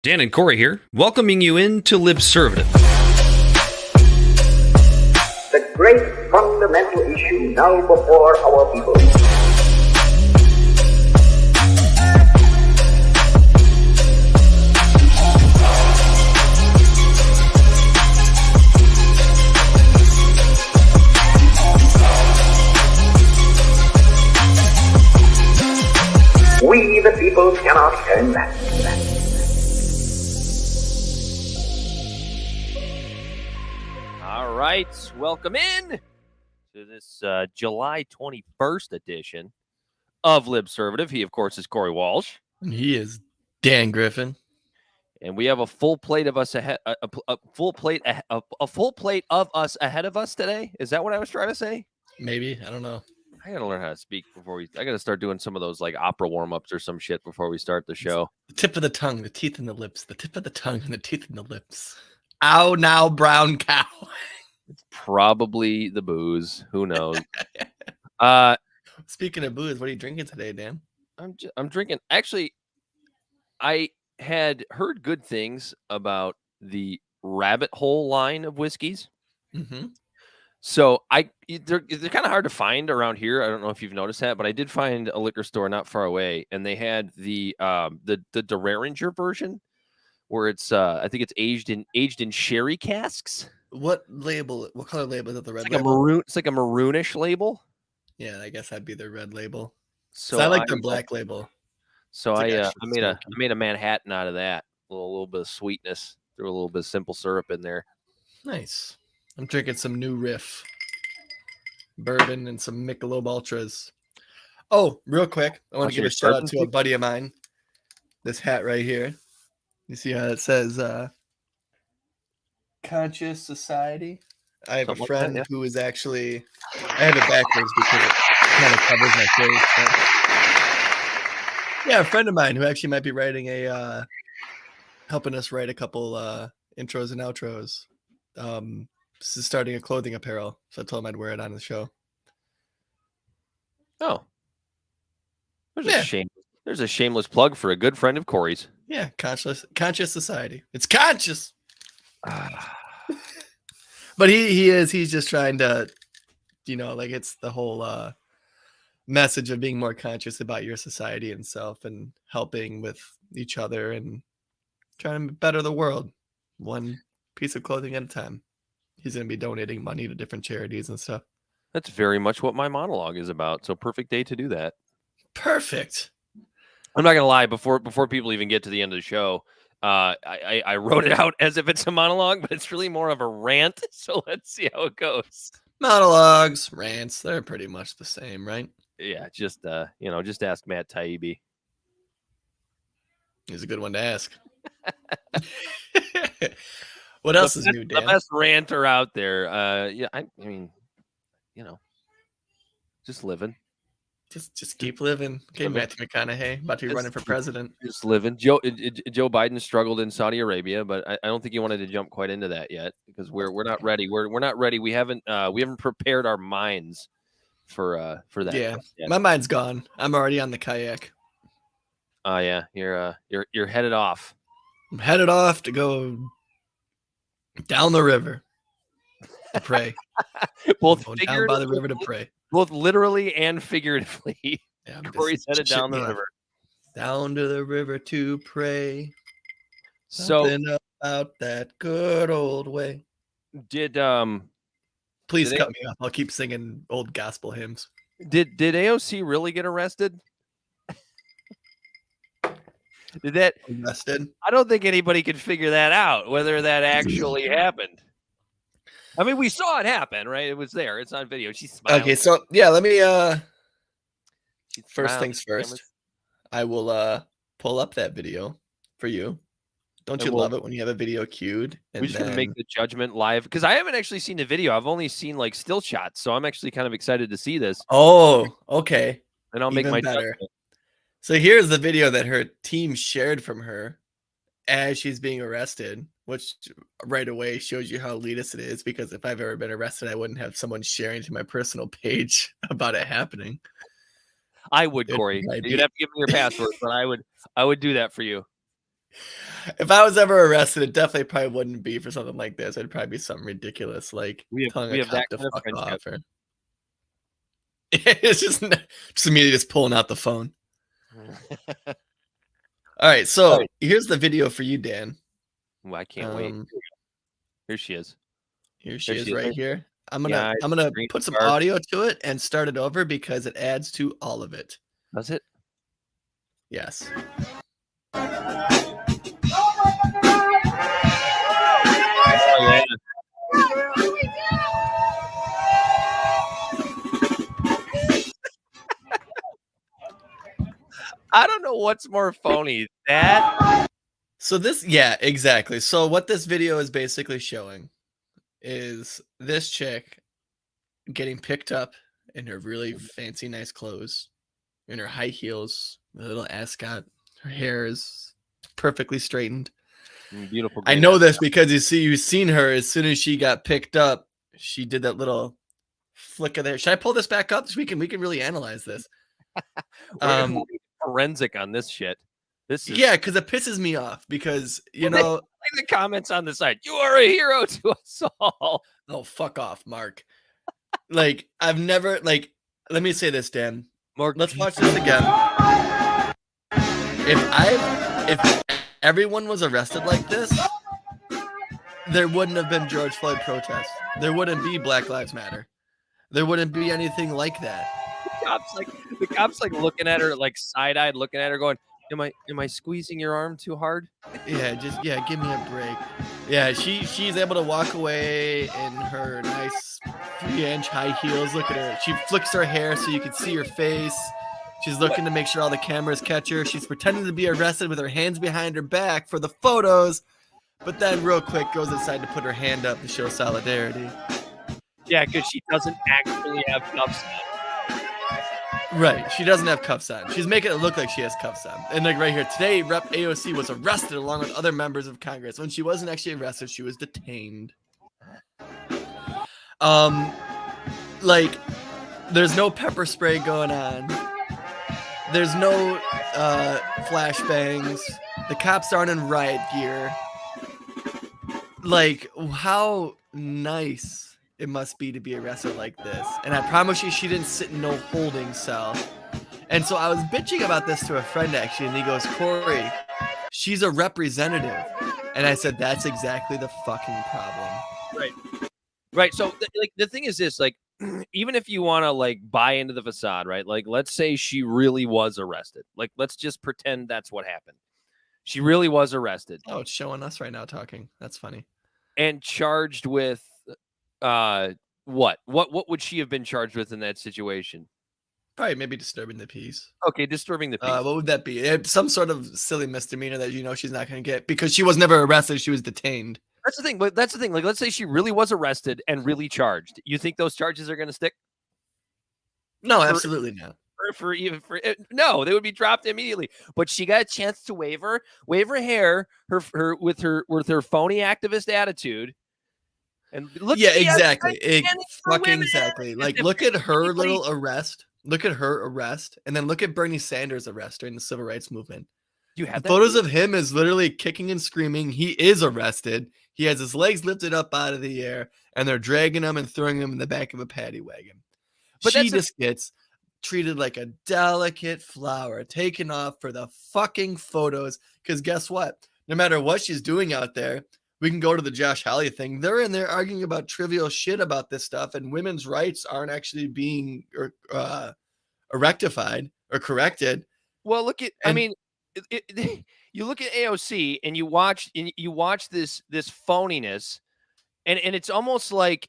Dan and Corey here, welcoming you into Libservative. The great fundamental issue now before our people. We, the people, cannot turn back. All right, welcome in to this July 21st edition of Libservative. He, of course, is Corey Walsh. And he is Dan Griffin. And we have a full plate of us ahead, a full plate of us ahead of us today. Is that what I was trying to say? Maybe, I don't know. I got to learn how to speak I got to start doing some of those like opera warm-ups or some shit before we start the show. The tip of the tongue, the teeth and the lips, the tip of the tongue and the teeth and the lips. Ow, now, brown cow. It's probably the booze. Who knows? Speaking of booze, what are you drinking today, Dan? I'm drinking. Actually, I had heard good things about the Rabbit Hole line of whiskeys. Mm-hmm. So they're kind of hard to find around here. I don't know if you've noticed that, but I did find a liquor store not far away, and they had the Derringer version, where it's I think it's aged in sherry casks. What color label is it? The red It's like label? It's like a maroonish label. Yeah, I guess that'd be the red label. So I like the black label. So I made a Manhattan out of that. A little bit of sweetness. Threw a little bit of simple syrup in there. Nice. I'm drinking some New Riff bourbon and some Michelob Ultras. Oh, real quick, I want to give a shout out to a buddy of mine. This hat right here. You see how it says Conscious Society? I have a friend who is actually, I have it backwards because it kind of covers my face. But yeah, a friend of mine who actually might be writing helping us write a couple intros and outros. This is starting a clothing apparel, so I told him I'd wear it on the show. Oh, there's a shameless plug for a good friend of Corey's. Yeah, Conscious Society. It's conscious. But he's just trying to, like it's the whole message of being more conscious about your society and self and helping with each other and trying to better the world one piece of clothing at a time. He's going to be donating money to different charities and stuff. That's very much what my monologue is about. So perfect day to do that. Perfect. I'm not going to lie. Before people even get to the end of the show, I wrote it out as if it's a monologue, but it's really more of a rant. So let's see how it goes. Monologues, rants, they're pretty much the same, right? Yeah, just ask Matt Taibbi. He's a good one to ask. What else is new, Dan? The best ranter out there. I mean, just living. Just keep living. Okay, Matthew McConaughey about to be running for president. Just living. Joe Biden struggled in Saudi Arabia, but I don't think he wanted to jump quite into that yet because we're not ready. We're not ready. We haven't prepared our minds for that. Yeah, my mind's gone. I'm already on the kayak. Oh yeah, you're headed off. I'm headed off to go down the river to pray. Both down by the river to pray. Both literally and figuratively. Yeah, Corey's headed down the river. Down to the river to pray. Something about that good old way. Please cut me off. I'll keep singing old gospel hymns. Did AOC really get arrested? Arrested? I don't think anybody could figure that out, whether that actually happened. I mean, we saw it happen, right? It was there. It's on video. She smiled. Okay, so yeah, let me first things first. I will pull up that video for you. Don't you love it when you have a video queued? We're just gonna make the judgment live because I haven't actually seen the video. I've only seen like still shots, so I'm actually kind of excited to see this. Oh, okay. And I'll make my judgment. So here's the video that her team shared from her as she's being arrested, which right away shows you how elitist it is, because if I've ever been arrested, I wouldn't have someone sharing to my personal page about it happening. I would, Corey. You'd have to give me your password, but I would do that for you. If I was ever arrested, it definitely probably wouldn't be for something like this. It'd probably be something ridiculous, like telling we a have cop that to kind of fuck friendship. off. Or... It's just immediately just pulling out the phone. All right, so here's the video for you, Dan. Well, I can't wait. Here she is. Here she is right here. I'm gonna green put some scarf. audio to it and start it over because it adds to all of it. Does it? Yes. Oh, yeah. I don't know what's more phony, that. So this, yeah, exactly. So what this video is basically showing is this chick getting picked up in her really fancy, nice clothes, in her high heels, a little ascot. Her hair is perfectly straightened. Beautiful. I know this because you've seen her as soon as she got picked up. She did that little flick of there. Should I pull this back up so we can really analyze this? We're forensic on this shit. This is because it pisses me off because you know the comments on the side. You are a hero to us all. Oh, fuck off, Mark. Like I've never let me say this, Dan. Mark, let's watch this again. If everyone was arrested like this, there wouldn't have been George Floyd protests. There wouldn't be Black Lives Matter. There wouldn't be anything like that. The cops looking at her side-eyed, looking at her, going, "Am I squeezing your arm too hard?" Yeah, give me a break. Yeah, she's able to walk away in her nice 3-inch high heels. Look at her. She flicks her hair so you can see her face. She's looking to make sure all the cameras catch her. She's pretending to be arrested with her hands behind her back for the photos, but then real quick goes inside to put her hand up to show solidarity. Yeah, because she doesn't actually have cuffs on. Right, she doesn't have cuffs on. She's making it look like she has cuffs on. And right here, today, Rep. AOC was arrested along with other members of Congress. When she wasn't actually arrested, she was detained. There's no pepper spray going on. There's no flashbangs. The cops aren't in riot gear. How nice it must be to be arrested like this. And I promise you, she didn't sit in no holding cell. And so I was bitching about this to a friend, actually, and he goes, "Corey, she's a representative." And I said, that's exactly the fucking problem. Right. So, the thing is this, even if you want to, buy into the facade, right? Let's say she really was arrested. Let's just pretend that's what happened. She really was arrested. Oh, it's showing us right now talking. That's funny. And charged with what would she have been charged with in that situation? Probably maybe disturbing the peace. Okay, disturbing the peace. What would that be? Some sort of silly misdemeanor that she's not going to get because she was never arrested. She was detained. That's the thing. But that's the thing. Let's say she really was arrested and really charged. You think those charges are going to stick? No, absolutely not. No, they would be dropped immediately. But she got a chance to wave her hair, her with her phony activist attitude. And look, exactly. Exactly. Look at her little arrest. Look at her arrest, and then look at Bernie Sanders' arrest during the civil rights movement. You have photos of him is literally kicking and screaming. He is arrested. He has his legs lifted up out of the air, and they're dragging him and throwing him in the back of a paddy wagon. But she just gets treated like a delicate flower, taken off for the fucking photos. Because guess what? No matter what she's doing out there, we can go to the Josh Hawley thing. They're in there arguing about trivial shit about this stuff, and women's rights aren't actually being rectified or corrected. Well, look at, you look at AOC and you watch this phoniness, and it's almost like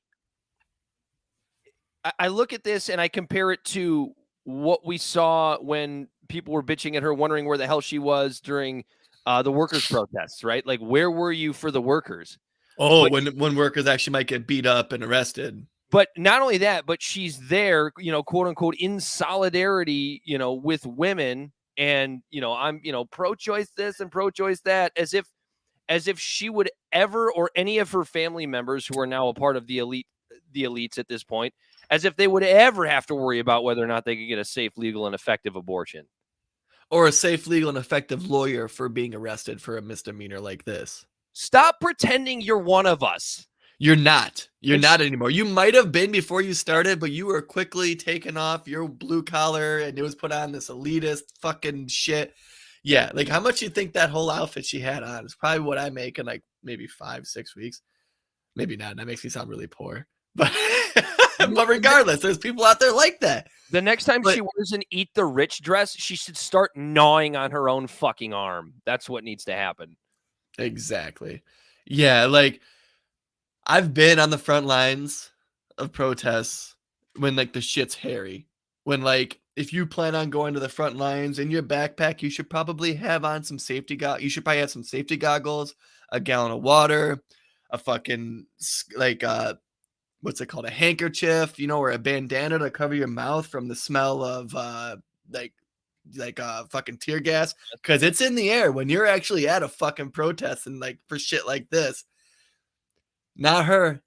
I look at this and I compare it to what we saw when people were bitching at her, wondering where the hell she was during the workers' protests, right? Where were you for the workers? Oh, when workers actually might get beat up and arrested. But not only that, but she's there, quote unquote, in solidarity, with women, and I'm, pro-choice this and pro-choice that, as if she would ever, or any of her family members who are now a part of the elites at this point, as if they would ever have to worry about whether or not they could get a safe, legal, and effective abortion. or a safe, legal, and effective lawyer for being arrested for a misdemeanor like this. Stop pretending you're one of us. You're not. You're not anymore. You might have been before you started, but you were quickly taken off your blue collar and it was put on this elitist fucking shit. Yeah, like how much you think that whole outfit she had on is probably what I make in like maybe 5-6 weeks. Maybe not. That makes me sound really poor. But but regardless, there's people out there like that. The next time she wears an Eat the Rich dress, she should start gnawing on her own fucking arm. That's what needs to happen. Exactly. Yeah, like I've been on the front lines of protests when like the shit's hairy. When like if you plan on going to the front lines in your backpack, you should probably have on some safety you should probably have some safety goggles, a gallon of water, a fucking like what's it called? A handkerchief, you know, or a bandana to cover your mouth from the smell of like fucking tear gas, because it's in the air when you're actually at a fucking protest and like for shit like this. Not her,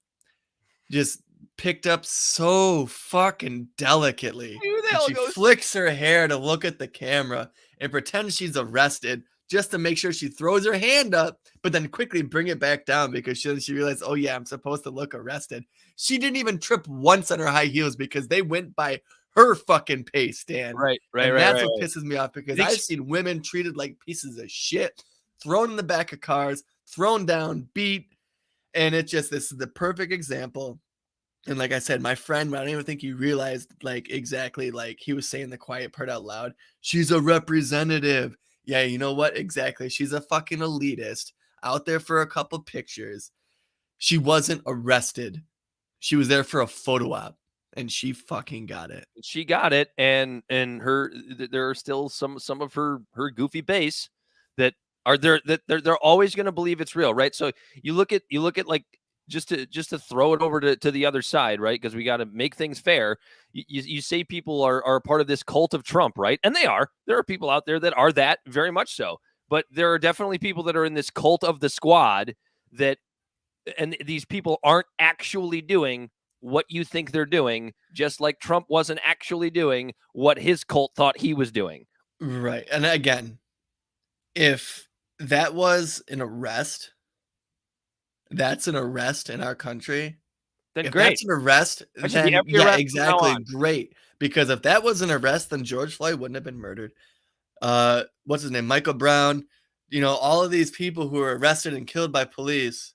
just picked up so fucking delicately. And she flicks her hair to look at the camera and pretends she's arrested just to make sure she throws her hand up, but then quickly bring it back down because she realized, oh yeah, I'm supposed to look arrested. She didn't even trip once on her high heels because they went by her fucking pace, Dan. Right. That's what pisses me off, because I've seen women treated like pieces of shit, thrown in the back of cars, thrown down, beat. And this is the perfect example. And like I said, my friend, I don't even think he realized like exactly like he was saying the quiet part out loud. She's a representative. Yeah, you know what? Exactly. She's a fucking elitist out there for a couple pictures. She wasn't arrested. She was there for a photo op, and she fucking got it. She got it, and there are still some of her goofy base that are there that they're always going to believe it's real, right? So you look at like just to throw it over to the other side, right? Because we got to make things fair. You say people are part of this cult of Trump, right? And they are. There are people out there that are that, very much so. But there are definitely people that are in this cult of the squad and these people aren't actually doing what you think they're doing, just like Trump wasn't actually doing what his cult thought he was doing. Right. And again, if that was an arrest, that's an arrest in our country. Then if great. That's an arrest, then yeah, exactly, great. Because if that was an arrest, then George Floyd wouldn't have been murdered. What's his name? Michael Brown. You know, all of these people who were arrested and killed by police,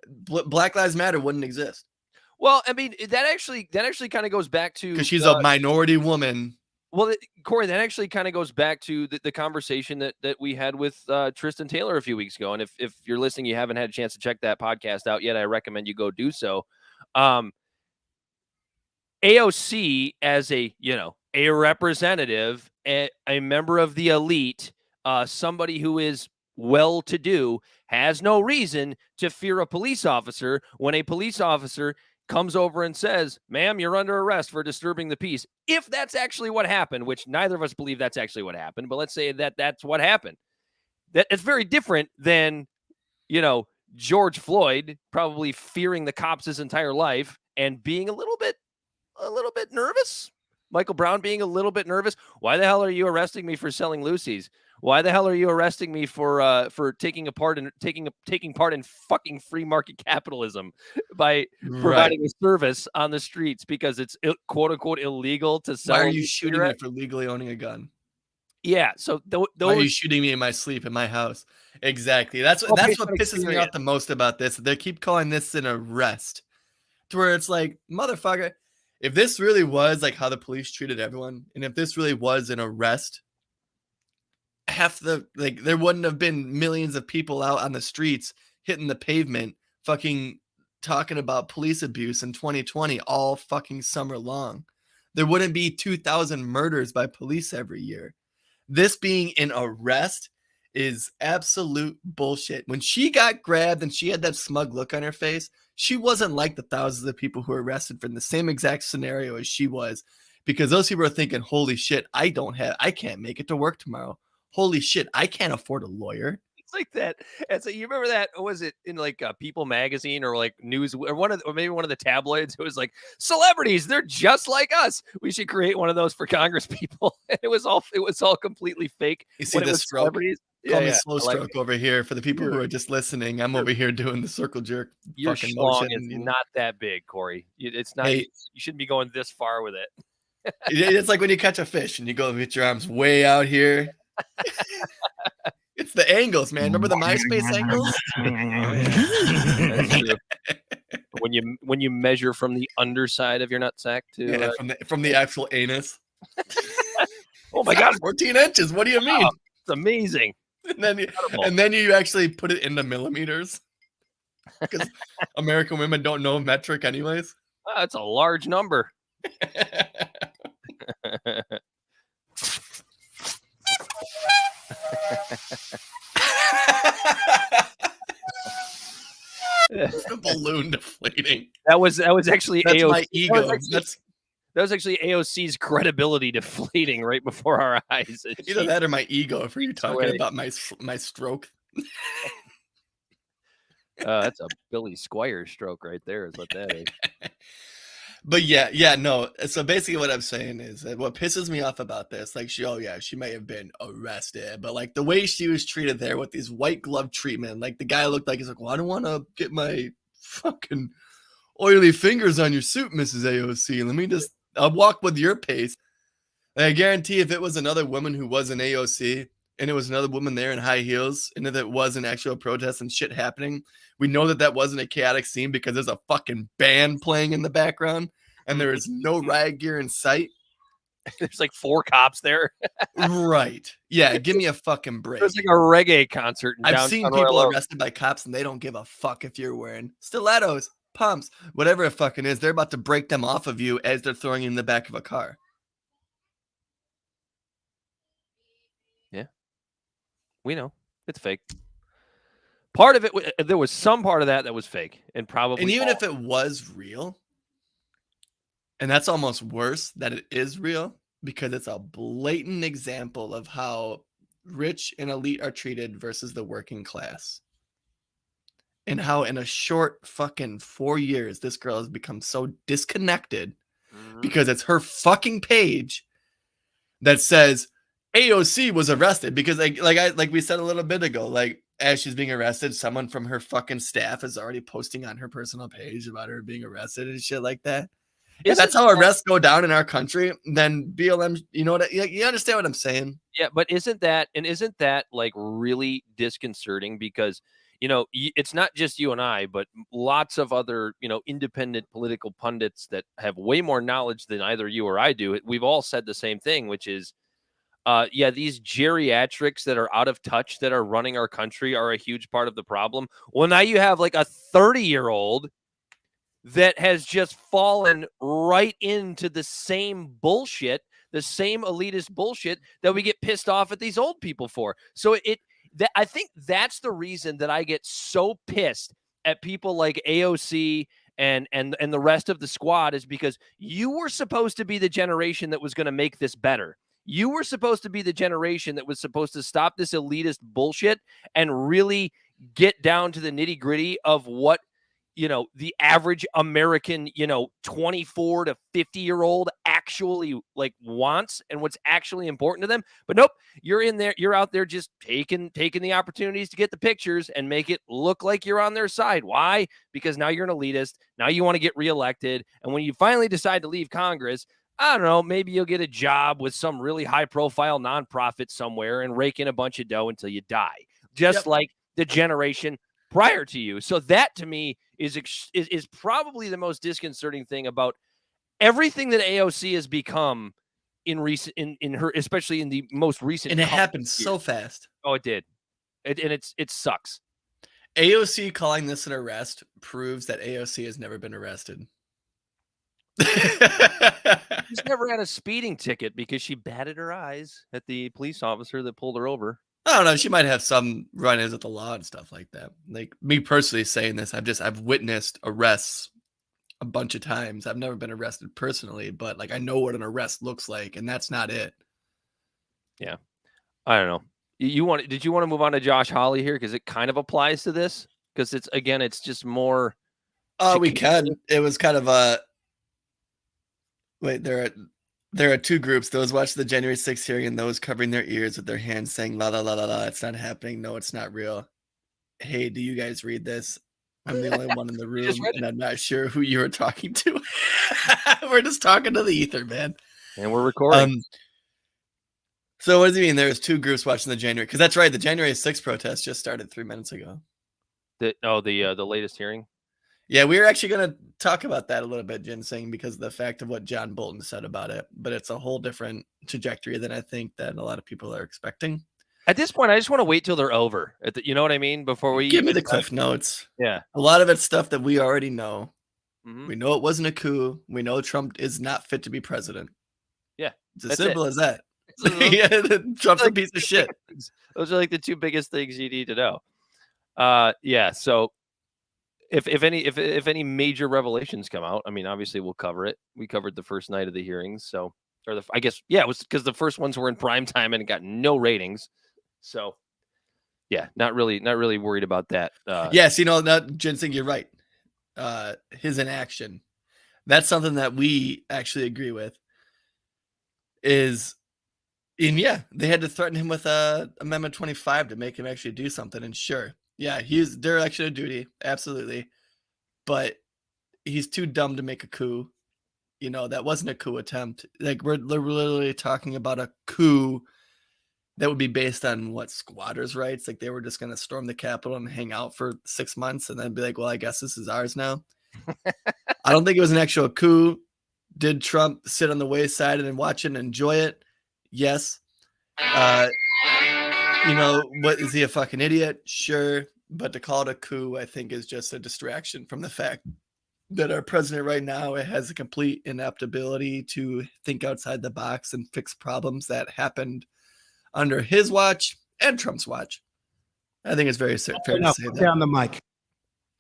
Black Lives Matter wouldn't exist. Well, I mean, that actually kind of goes back to, because she's a minority woman. Well, Corey, that actually kind of goes back to the conversation that we had with Tristan Taylor a few weeks ago. And if you're listening, you haven't had a chance to check that podcast out yet, I recommend you go do so. AOC, as a representative, a member of the elite, somebody who is well-to-do, has no reason to fear a police officer when a police officer comes over and says, ma'am, you're under arrest for disturbing the peace. If that's actually what happened, which neither of us believe that's actually what happened, but let's say that that's what happened. That it's very different than, George Floyd probably fearing the cops his entire life and being a little bit nervous. Michael Brown being a little bit nervous. Why the hell are you arresting me for selling Lucy's? Why the hell are you arresting me for taking part in fucking free market capitalism by providing a service on the streets because it's quote unquote illegal to sell? Why are you shooting me for legally owning a gun? Yeah. So why are you shooting me in my sleep in my house? Exactly. That's what pisses me off the most about this. They keep calling this an arrest, to where it's like, motherfucker, if this really was like how the police treated everyone, and if this really was an arrest, there wouldn't have been millions of people out on the streets hitting the pavement fucking talking about police abuse in 2020 all fucking summer long. There wouldn't be 2,000 murders by police every year. This being an arrest is absolute bullshit. When she got grabbed and she had that smug look on her face, she wasn't like the thousands of people who were arrested from the same exact scenario as she was, because those people are thinking, holy shit, I can't make it to work tomorrow. Holy shit, I can't afford a lawyer. It's like that. And so you remember that? Was it in like People magazine or like News or maybe one of the tabloids? It was like celebrities. They're just like us. We should create one of those for Congress people. And it was all completely fake. You see the stroke? Call me slow stroke over here. For the people who are just listening, I'm over here doing the circle jerk. Your fucking schlong motion, is not that big, Corey. It's not. Hey. You shouldn't be going this far with it. It's like when you catch a fish and you go with your arms way out here. It's the angles, man. Remember the MySpace angles? That's true. When you measure from the underside of your nutsack to from the actual anus. Oh my God, 14 inches. What do you mean? It's amazing. And then you actually put it into millimeters because American women don't know metric anyways. That's a large number. The balloon deflating. That was actually That's AOC. my ego. That was actually AOC's credibility deflating right before our eyes. Either that or my ego. For you talking about my stroke. That's a Billy Squire stroke right there. Is what that is. But no. So basically, what I'm saying is that what pisses me off about this, like she may have been arrested, but like the way she was treated there with these white glove treatment, like the guy looked like he's like, well, I don't want to get my fucking oily fingers on your suit, Mrs. AOC. Let me I'll walk with your pace. And I guarantee if it was another woman who was an AOC and it was another woman there in high heels and if it was an actual protest and shit happening, we know that wasn't a chaotic scene because there's a fucking band playing in the background and there is no riot gear in sight. There's like 4 cops there. Right. Yeah, give me a fucking break. There's like a reggae concert. I've seen people arrested by cops and they don't give a fuck if you're wearing stilettos, pumps, whatever it fucking is. They're about to break them off of you as they're throwing you in the back of a car. Yeah. We know. It's fake. Part of it, there was some part of that was fake. And even if it was real, and that's almost worse that it is real because it's a blatant example of how rich and elite are treated versus the working class. And how in a short fucking 4 years, this girl has become so disconnected because it's her fucking page that says AOC was arrested because like we said a little bit ago, like as she's being arrested, someone from her fucking staff is already posting on her personal page about her being arrested and shit like that. If that's how arrests go down in our country, then BLM, you know what? You understand what I'm saying? Yeah, but isn't that like really disconcerting? Because, you know, it's not just you and I, but lots of other, you know, independent political pundits that have way more knowledge than either you or I do. We've all said the same thing, which is, these geriatrics that are out of touch that are running our country are a huge part of the problem. Well, now you have like a 30-year-old that has just fallen right into the same bullshit, the same elitist bullshit that we get pissed off at these old people for. So I think that's the reason that I get so pissed at people like AOC and the rest of the squad is because you were supposed to be the generation that was going to make this better. You were supposed to be the generation that was supposed to stop this elitist bullshit and really get down to the nitty gritty of what, you know, the average American, you know, 24 to 50-year-old actually like wants and what's actually important to them. But nope, you're out there just taking the opportunities to get the pictures and make it look like you're on their side. Why? Because now you're an elitist. Now you want to get reelected. And when you finally decide to leave Congress, I don't know, maybe you'll get a job with some really high profile nonprofit somewhere and rake in a bunch of dough until you die. Just like the generation prior to you. So that to me is probably the most disconcerting thing about everything that AOC has become in recent in her, especially in the most recent. And it happened so fast. Oh, it did. It sucks. AOC calling this an arrest proves that AOC has never been arrested. She's never had a speeding ticket because she batted her eyes at the police officer that pulled her over. I don't know. She might have some run-ins with the law and stuff like that. Like me personally saying this, I've witnessed arrests a bunch of times. I've never been arrested personally, but like I know what an arrest looks like, and that's not it. Yeah, I don't know. Did you want to move on to Josh Hawley here because it kind of applies to this? Because it's just more. Oh, we can. It was kind of a. Wait, there are two groups: those watching the January 6th hearing and those covering their ears with their hands saying "la la la la la." It's not happening. No, it's not real. Hey, do you guys read this? I'm the only one in the room, and I'm not sure who you were talking to. We're just talking to the ether, man. And we're recording. So what does he mean? There's two groups watching the January, because that's right. The January 6th protest just started 3 minutes ago. The latest hearing. Yeah, we were actually going to talk about that a little bit, Ginseng, because of the fact of what John Bolton said about it. But it's a whole different trajectory than I think that a lot of people are expecting. At this point, I just want to wait till they're over. You know what I mean? Before we give me the cliff notes. Yeah, a lot of it's stuff that we already know. Mm-hmm. We know it wasn't a coup. We know Trump is not fit to be president. Yeah, it's as simple as that. Yeah, Trump's a piece of shit. Those are like the two biggest things you need to know. Yeah. So if any major revelations come out, I mean, obviously we'll cover it. We covered the first night of the hearings, so I guess it was because the first ones were in prime time and it got no ratings. So yeah, not really worried about that. Yes, Ginseng, you're right. His inaction, that's something that we actually agree with. They had to threaten him with Amendment 25 to make him actually do something. And sure, yeah, he's dereliction of duty, absolutely, but he's too dumb to make a coup. That wasn't a coup attempt. Like we're literally talking about a coup that would be based on squatters' rights. Like they were just going to storm the Capitol and hang out for 6 months and then be like, well, I guess this is ours now. I don't think it was an actual coup. Did Trump sit on the wayside and watch it and enjoy it? Yes. What is he, a fucking idiot? Sure. But to call it a coup, I think is just a distraction from the fact that our president right now has a complete ineptability to think outside the box and fix problems that happened under his watch and Trump's watch. I think it's very fair to say that. On the mic.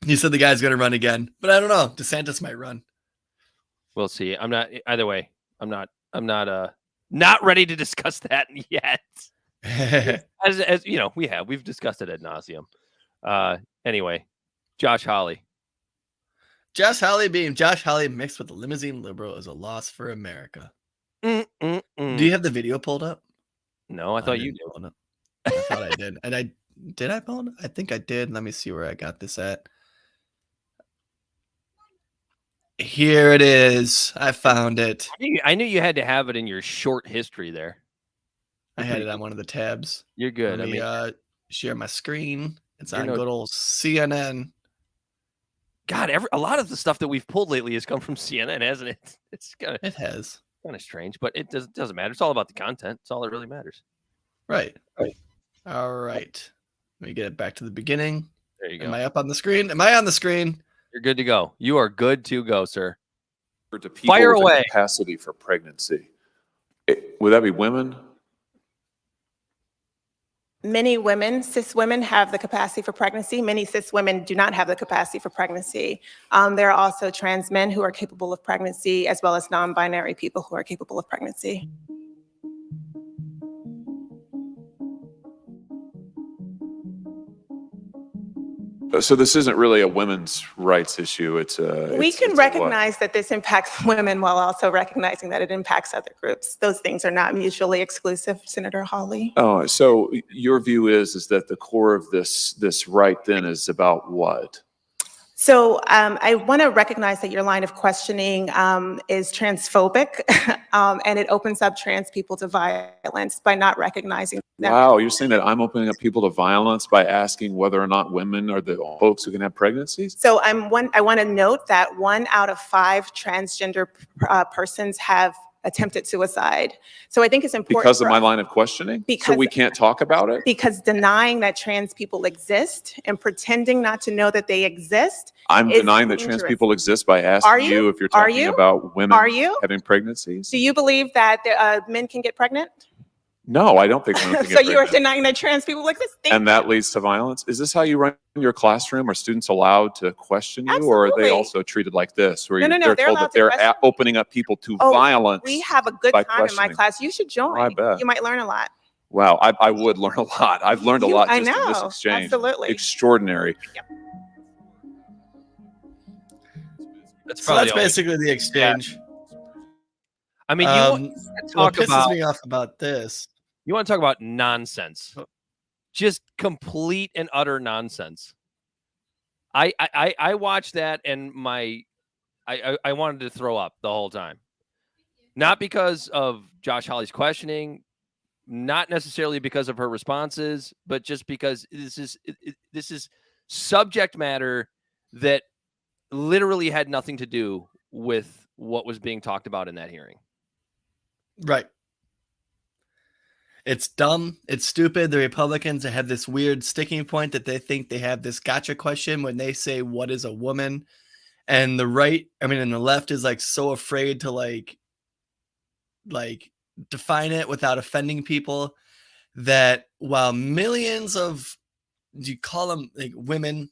You said the guy's going to run again, but I don't know. DeSantis might run. We'll see. I'm not either way. I'm not ready to discuss that yet. as we've discussed it ad nauseum. Anyway, Josh Hawley. Josh Hawley mixed with a limousine liberal is a loss for America. Do you have the video pulled up? No, I thought you did. I thought I did. And did I pull it up? I think I did. Let me see where I got this at. Here it is. I found it. I knew you had to have it in your short history there. I had it on one of the tabs. You're good. Let me share my screen. It's on good old CNN. God, a lot of the stuff that we've pulled lately has come from CNN, hasn't it? It has. Kind of strange, but it doesn't matter. It's all about the content. It's all that really matters. Right. All right. Let me get it back to the beginning. There you go. Am I up on the screen? Am I on the screen? You're good to go. You are good to go, sir. To people Fire with away. A capacity for pregnancy. Would that be women? Many women, cis women, have the capacity for pregnancy. Many cis women do not have the capacity for pregnancy. There are also trans men who are capable of pregnancy, as well as non-binary people who are capable of pregnancy. So this isn't really a women's rights issue. We can recognize that this impacts women while also recognizing that it impacts other groups. Those things are not mutually exclusive, Senator Hawley. Oh, so your view is that the core of this right then is about what? So I want to recognize that your line of questioning is transphobic, and it opens up trans people to violence by not recognizing them. Wow, you're saying that I'm opening up people to violence by asking whether or not women are the folks who can have pregnancies? So I want to note that 1 out of 5 transgender persons have attempted suicide. So I think it's important because of my line of questioning. So we can't talk about it because denying that trans people exist and pretending not to know that they exist. I'm denying that trans people exist by asking you if you're talking about women having pregnancies. Do you believe that men can get pregnant? No, I don't think women can get So you are pregnant. denying that trans people exist? And that leads to violence. Is this how you run your classroom? Are students allowed to question you, or are they also treated like this, where they're told that they're opening up people to violence? We have a good time in my questioning. class. You should join. I bet. You might learn a lot. Wow, I would learn a lot. I've learned a lot I just in this know, exchange. absolutely. Extraordinary. That's So probably that's the only- basically the exchange. I mean, What talk pisses about me off about this? you want to talk about nonsense, just complete and utter nonsense. I watched that and I wanted to throw up the whole time, not because of Josh Hawley's questioning, not necessarily because of her responses, but just because this is subject matter that literally had nothing to do with what was being talked about in that hearing. Right. It's dumb. It's stupid. The Republicans have this weird sticking point that they think they have this gotcha question when they say, what is a woman? And the right, I mean, and the left is like so afraid to like define it without offending people that while millions of, do you call them like women,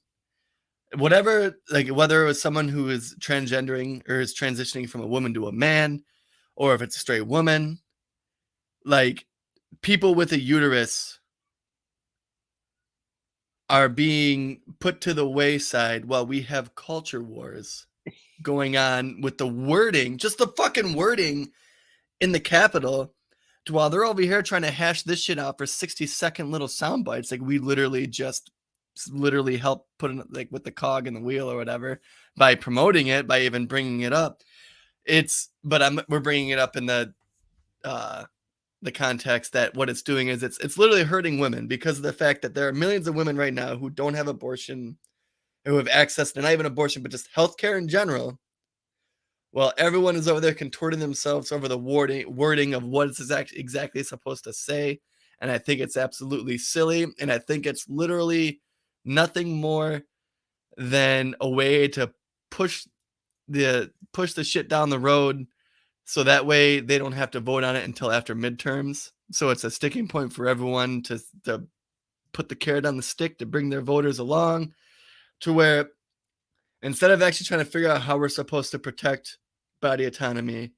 whatever, like whether it was someone who is transgendering or is transitioning from a woman to a man, or if it's a straight woman, like people with a uterus are being put to the wayside while we have culture wars going on with the wording, just the fucking wording in the Capitol, to while they're over here trying to hash this shit out for 60-second little sound bites. Like we literally help put in like with the cog in the wheel or whatever by promoting it, by even bringing it up. We're bringing it up in the context that what it's doing is it's literally hurting women because of the fact that there are millions of women right now who don't have abortion, who have access to not even abortion, but just healthcare in general. Well, everyone is over there contorting themselves over the wording of what it's exactly supposed to say. And I think it's absolutely silly. And I think it's literally nothing more than a way to push the shit down the road, so that way they don't have to vote on it until after midterms. So it's a sticking point for everyone to put the carrot on the stick to bring their voters along, to where instead of actually trying to figure out how we're supposed to protect body autonomy,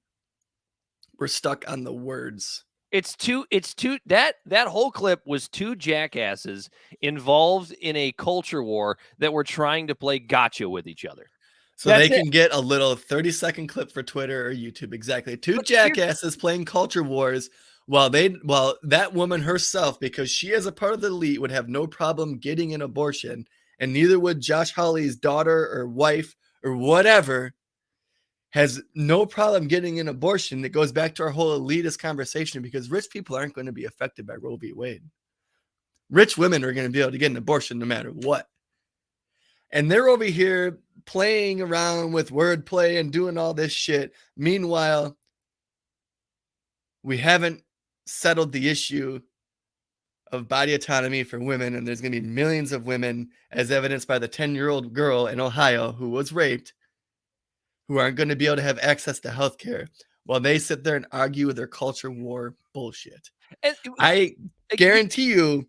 we're stuck on the words. That whole clip was two jackasses involved in a culture war that were trying to play gotcha with each other. So they can get a little 30-second clip for Twitter or YouTube. Exactly. Two jackasses playing culture wars while that woman herself, because she is a part of the elite, would have no problem getting an abortion, and neither would Josh Hawley's daughter or wife or whatever, has no problem getting an abortion. That goes back to our whole elitist conversation, because rich people aren't going to be affected by Roe v. Wade. Rich women are going to be able to get an abortion no matter what. And they're over here playing around with wordplay and doing all this shit. Meanwhile, we haven't settled the issue of body autonomy for women. And there's going to be millions of women, as evidenced by the 10-year-old girl in Ohio who was raped, who aren't going to be able to have access to healthcare while they sit there and argue with their culture war bullshit. And I guarantee you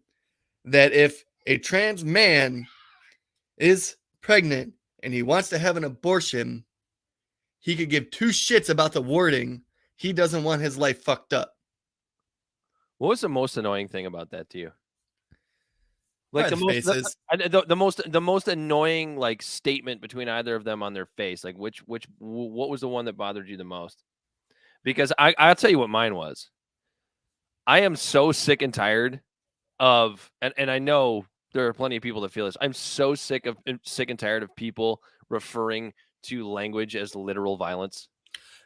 that if a trans man is pregnant and he wants to have an abortion, he could give two shits about the wording. He doesn't want his life fucked up. What was the most annoying thing about that to you? Like the most annoying like statement between either of them on their face. Like what was the one that bothered you the most? Because I'll tell you what mine was. I am so sick and tired of, and I know there are plenty of people that feel this. I'm so sick and tired of people referring to language as literal violence.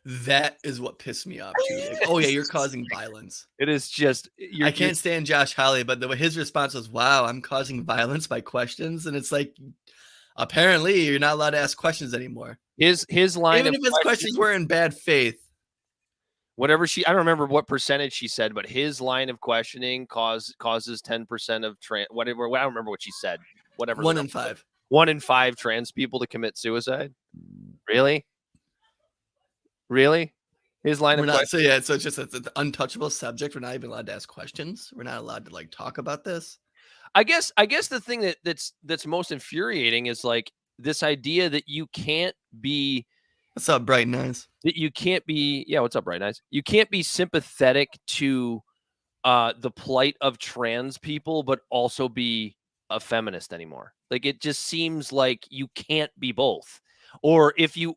That is what pissed me off too. Like, oh yeah, you're causing violence. It is just I can't stand Josh Hawley, but his response was, "Wow, I'm causing violence by questions," and it's like, apparently you're not allowed to ask questions anymore. His line, even if his questions were in bad faith. Whatever I don't remember what percentage she said, but his line of questioning causes 10% of whatever. I don't remember what she said. Whatever. 1 in 5. 1 in 5 trans people to commit suicide. Really? His line of questioning. So yeah, so it's just it's an untouchable subject. We're not even allowed to ask questions. We're not allowed to like talk about this. I guess the thing that's most infuriating is like this idea that you can't be. What's up, Bright Eyes? That you can't be, what's up, Bright Eyes? You can't be sympathetic to the plight of trans people, but also be a feminist anymore. Like, it just seems like you can't be both. Or if you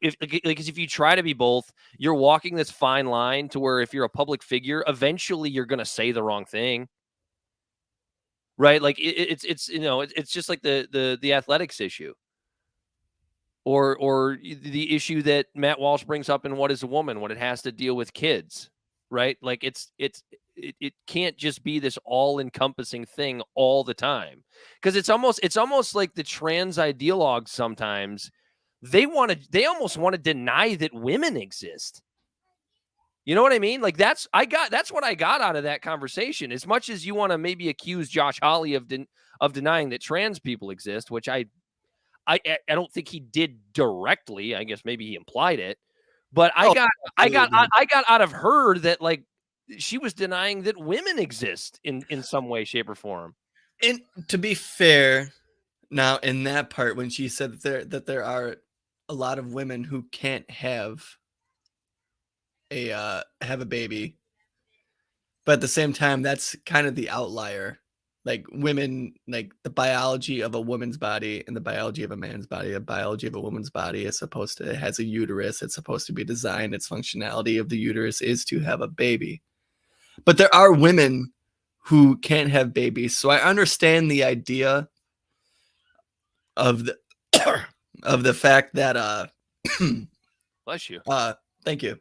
try to be both, you're walking this fine line to where if you're a public figure, eventually you're going to say the wrong thing. Right? Like it's it's just like the athletics issue. Or the issue that Matt Walsh brings up in What is a Woman, when it has to deal with kids, right? Like it can't just be this all-encompassing thing all the time. Because it's almost like the trans ideologues sometimes, they almost want to deny that women exist. You know what I mean? Like that's what I got out of that conversation. As much as you want to maybe accuse Josh Hawley of denying that trans people exist, which I don't think he did directly. I guess maybe he implied it, but I got out of her that like she was denying that women exist in some way, shape, or form. And to be fair, now in that part when she said that there are a lot of women who can't have a baby, but at the same time, that's kind of the outlier. Like women, like the biology of a woman's body and the biology of a man's body. The biology of a woman's body is it has a uterus. It's supposed to be designed. Its functionality of the uterus is to have a baby. But there are women who can't have babies. So I understand the idea of the of the fact that bless you. Thank you.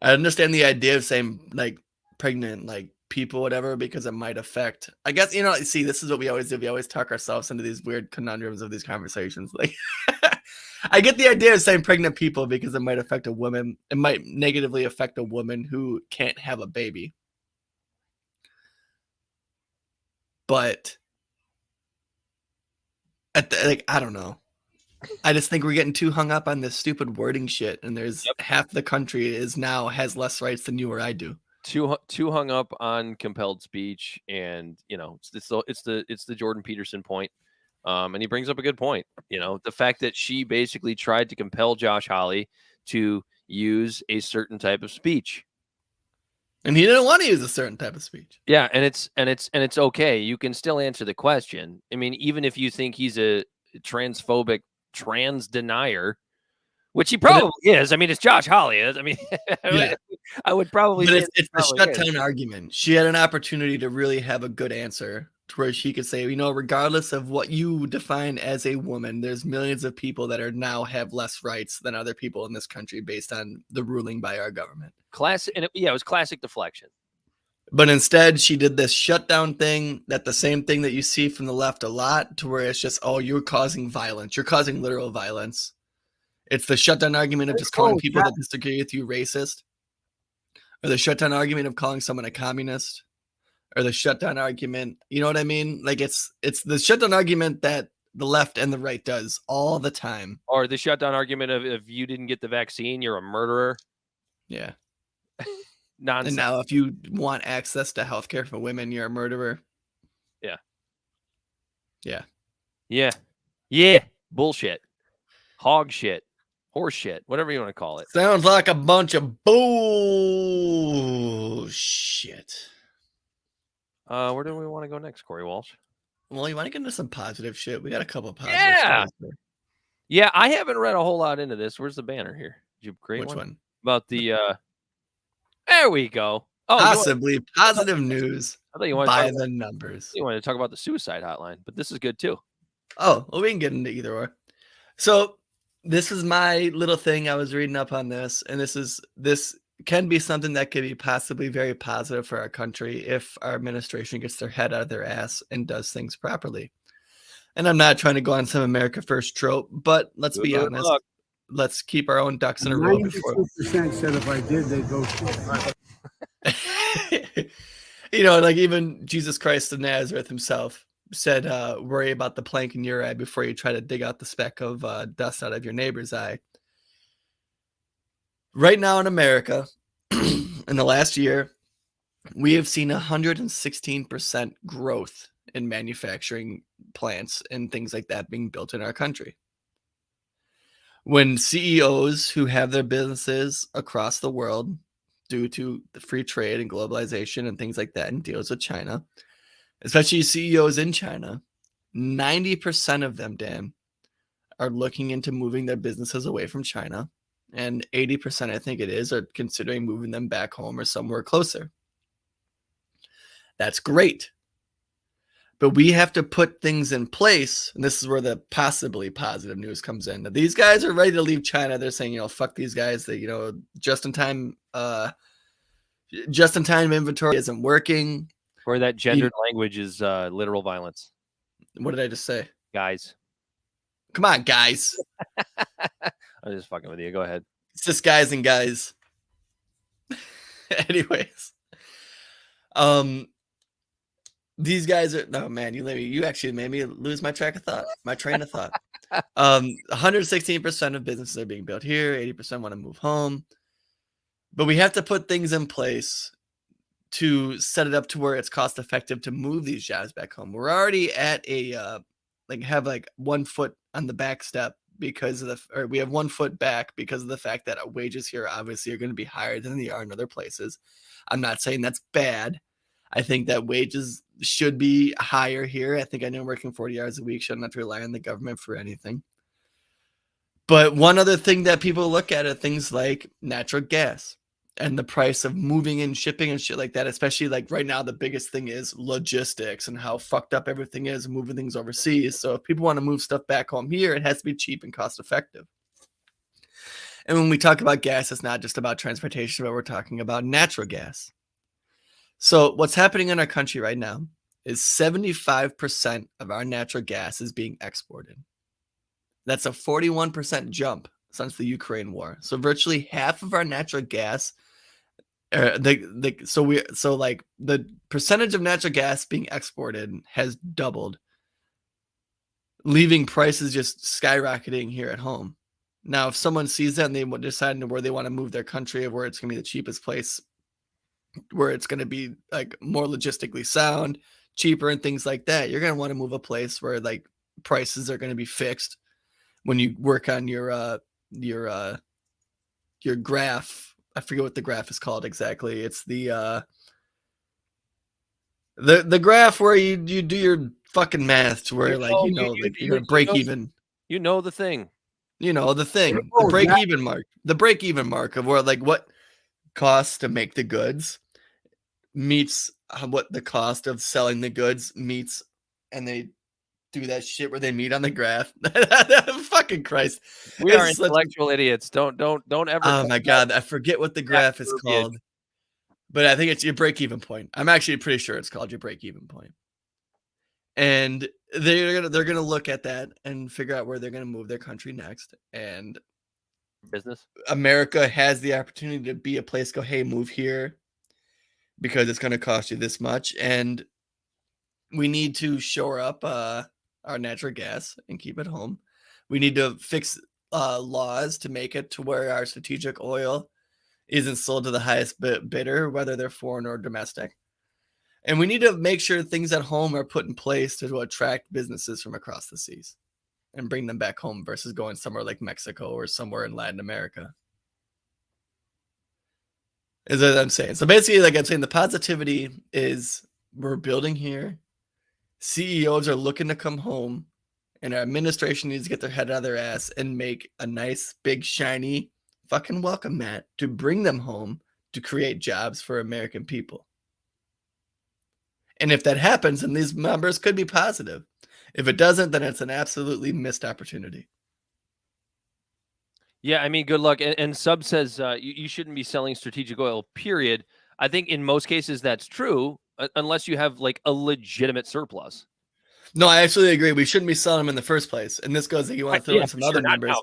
I understand the idea of saying like pregnant, like people, whatever, because it might affect, I guess, see, this is what we always do. We always talk ourselves into these weird conundrums of these conversations. Like, I get the idea of saying pregnant people because it might affect a woman. It might negatively affect a woman who can't have a baby. But I don't know. I just think we're getting too hung up on this stupid wording shit. And there's half the country has less rights than you or I do. Too hung up on compelled speech, and it's the Jordan Peterson point, and he brings up a good point. The fact that she basically tried to compel Josh Hawley to use a certain type of speech, and he didn't want to use a certain type of speech. Yeah, and it's okay. You can still answer the question. I mean, even if you think he's a transphobic trans denier, which he probably is. I mean, it's Josh Hawley. I mean, yeah. I would probably. But it's the shutdown argument. She had an opportunity to really have a good answer to where she could say, regardless of what you define as a woman, there's millions of people that have less rights than other people in this country based on the ruling by our government. It was classic deflection. But instead, she did this shutdown thing, the same thing that you see from the left a lot, to where it's just, oh, you're causing violence. You're causing literal violence. It's the shutdown argument of just calling people that disagree with you racist, or the shutdown argument of calling someone a communist, or the shutdown argument. You know what I mean? Like it's the shutdown argument that the left and the right does all the time. Or the shutdown argument of if you didn't get the vaccine, you're a murderer. Yeah. Nonsense. And now if you want access to healthcare for women, you're a murderer. Yeah. Yeah. Yeah. Yeah. Bullshit. Hog shit. Horse shit. Whatever you want to call it. Sounds like a bunch of bullshit. Where do we want to go next, Corey Walsh? Well, you want to get into some positive shit? We got a couple of positive stories there. Yeah, I haven't read a whole lot into this. Where's the banner here? Did you create Which one? About the there we go. Oh, possibly positive news. I thought you wanted by the numbers. You wanted to talk about the suicide hotline, but this is good too. Oh, well, we can get into either or. So this is my little thing. I was reading up on this, and this can be something that could be possibly very positive for our country if our administration gets their head out of their ass and does things properly. And I'm not trying to go on some America First trope, but let's be honest. Let's keep our own ducks in a row. 92% said if I did, they'd go for it. Like even Jesus Christ of Nazareth himself said, worry about the plank in your eye before you try to dig out the speck of dust out of your neighbor's eye. Right now in America, in the last year, we have seen 116% growth in manufacturing plants and things like that being built in our country. When CEOs who have their businesses across the world due to the free trade and globalization and things like that, and deals with China, especially CEOs in China. 90% of them, Dan, are looking into moving their businesses away from China. And 80%, I think it is, are considering moving them back home or somewhere closer. That's great. But we have to put things in place. And this is where the possibly positive news comes in. That these guys are ready to leave China. They're saying, fuck these guys. That, just in time inventory isn't working. Or that gendered language is literal violence. What did I just say? Guys. Come on, guys. I'm just fucking with you. Go ahead. It's just guys and guys. Anyways. These guys are, no, man, you actually made me lose my train of thought. 116% of businesses are being built here. 80% want to move home. But we have to put things in place to set it up to where it's cost effective to move these jobs back home. We're already at have 1 foot on the back step we have 1 foot back because of the fact that our wages here obviously are going to be higher than they are in other places. I'm not saying that's bad. I think that wages should be higher here. I think I know working 40 hours a week shouldn't have to rely on the government for anything. But one other thing that people look at are things like natural gas and the price of moving and shipping and shit like that. Especially right now, the biggest thing is logistics and how fucked up everything is moving things overseas. So if people want to move stuff back home here, it has to be cheap and cost effective. And when we talk about gas, it's not just about transportation, but we're talking about natural gas. So what's happening in our country right now is 75% of our natural gas is being exported. That's a 41% jump since the Ukraine war. So virtually half of our natural gas, the percentage of natural gas being exported has doubled, leaving prices just skyrocketing here at home. Now, if someone sees that and they decide where they want to move their country, or where it's going to be the cheapest place, where it's going to be more logistically sound, cheaper and things like that, you're going to want to move a place where prices are going to be fixed. When you work on your graph, I forget what the graph is called exactly. It's the graph where you do your fucking math to where you're going to break even. You know the thing. The break even mark of where what costs to make the goods meets what the cost of selling the goods meets, and they do that shit where they meet on the graph. Fucking Christ. We are intellectual idiots. Don't ever. Oh my God. I forget what the graph is called, but I think it's your break even point. I'm actually pretty sure it's called your break even point. And they're going to look at that and figure out where they're going to move their country next. And business. America has the opportunity to be a place, go, hey, move here because it's going to cost you this much. And we need to shore up our natural gas and keep it home. We need to fix laws to make it to where our strategic oil isn't sold to the highest bidder, whether they're foreign or domestic. And we need to make sure things at home are put in place to attract businesses from across the seas and bring them back home versus going somewhere like Mexico or somewhere in Latin America. Is what I'm saying. So basically, I'm saying, the positivity is we're building here. CEOs are looking to come home, and our administration needs to get their head out of their ass and make a nice, big, shiny fucking welcome mat to bring them home to create jobs for American people. And if that happens, then these numbers could be positive. If it doesn't, then it's an absolutely missed opportunity. Yeah, I mean, good luck. And Sub says you shouldn't be selling strategic oil, period. I think in most cases that's true, unless you have a legitimate surplus. No, I absolutely agree. We shouldn't be selling them in the first place. And this goes, you want to throw in some other numbers.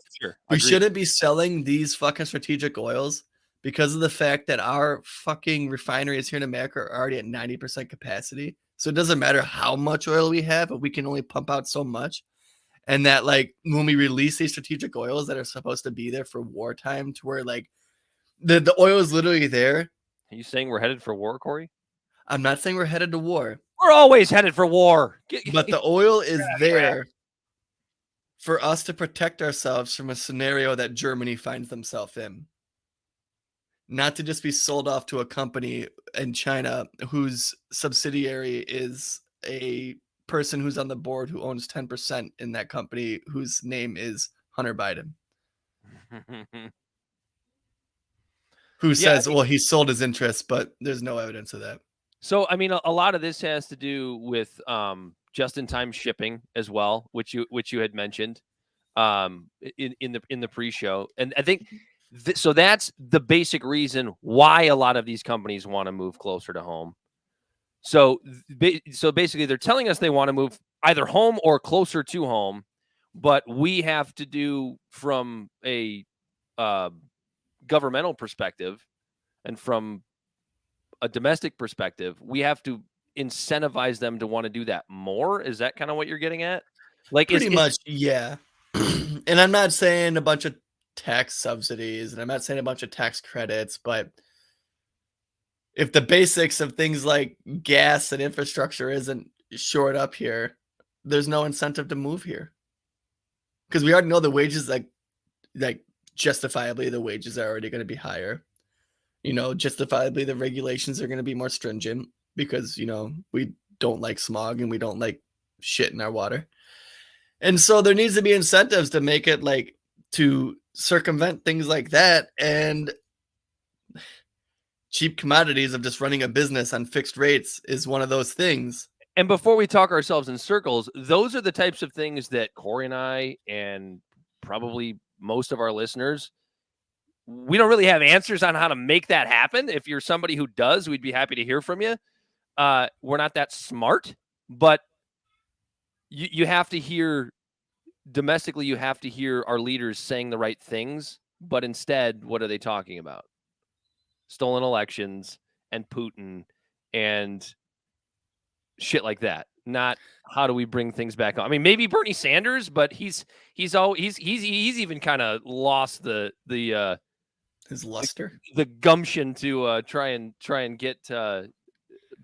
We shouldn't be selling these fucking strategic oils because of the fact that our fucking refineries here in America are already at 90% capacity. So it doesn't matter how much oil we have, but we can only pump out so much. And that when we release these strategic oils that are supposed to be there for wartime, to where the oil is literally there. Are you saying we're headed for war, Corey? I'm not saying we're headed to war. We're always headed for war. But the oil is there for us to protect ourselves from a scenario that Germany finds themselves in. not to just be sold off to a company in China whose subsidiary is a person who's on the board who owns 10% in that company, whose name is Hunter Biden, who says, well, he sold his interest, but there's no evidence of that. So, I mean, a lot of this has to do with just-in-time shipping as well, which you had mentioned in the pre-show, and I think so. That's the basic reason why a lot of these companies want to move closer to home. So basically, they're telling us they want to move either home or closer to home, but we have to do from a governmental perspective and from a domestic perspective, we have to incentivize them to want to do that more. Is that kind of what you're getting at? Like pretty much, yeah. And I'm not saying a bunch of tax subsidies, and I'm not saying a bunch of tax credits, but if the basics of things like gas and infrastructure isn't shored up here, there's no incentive to move here. Because we already know the wages, like justifiably, the wages are already going to be higher. You know, justifiably, the regulations are going to be more stringent because, you know, we don't like smog and we don't like shit in our water. And so there needs to be incentives to make it like to circumvent things like that. And cheap commodities of just running a business on fixed rates is one of those things. And before we talk ourselves in circles, those are the types of things that Corey and I, and probably most of our listeners, we don't really have answers on how to make that happen. If you're somebody who does, we'd be happy to hear from you. We're not that smart, but you have to hear domestically, you have to hear our leaders saying the right things, but instead, what are they talking about? Stolen elections and Putin and shit like that. Not how do we bring things back on? I mean, maybe Bernie Sanders, but he's even kind of lost his luster, the gumption to try and get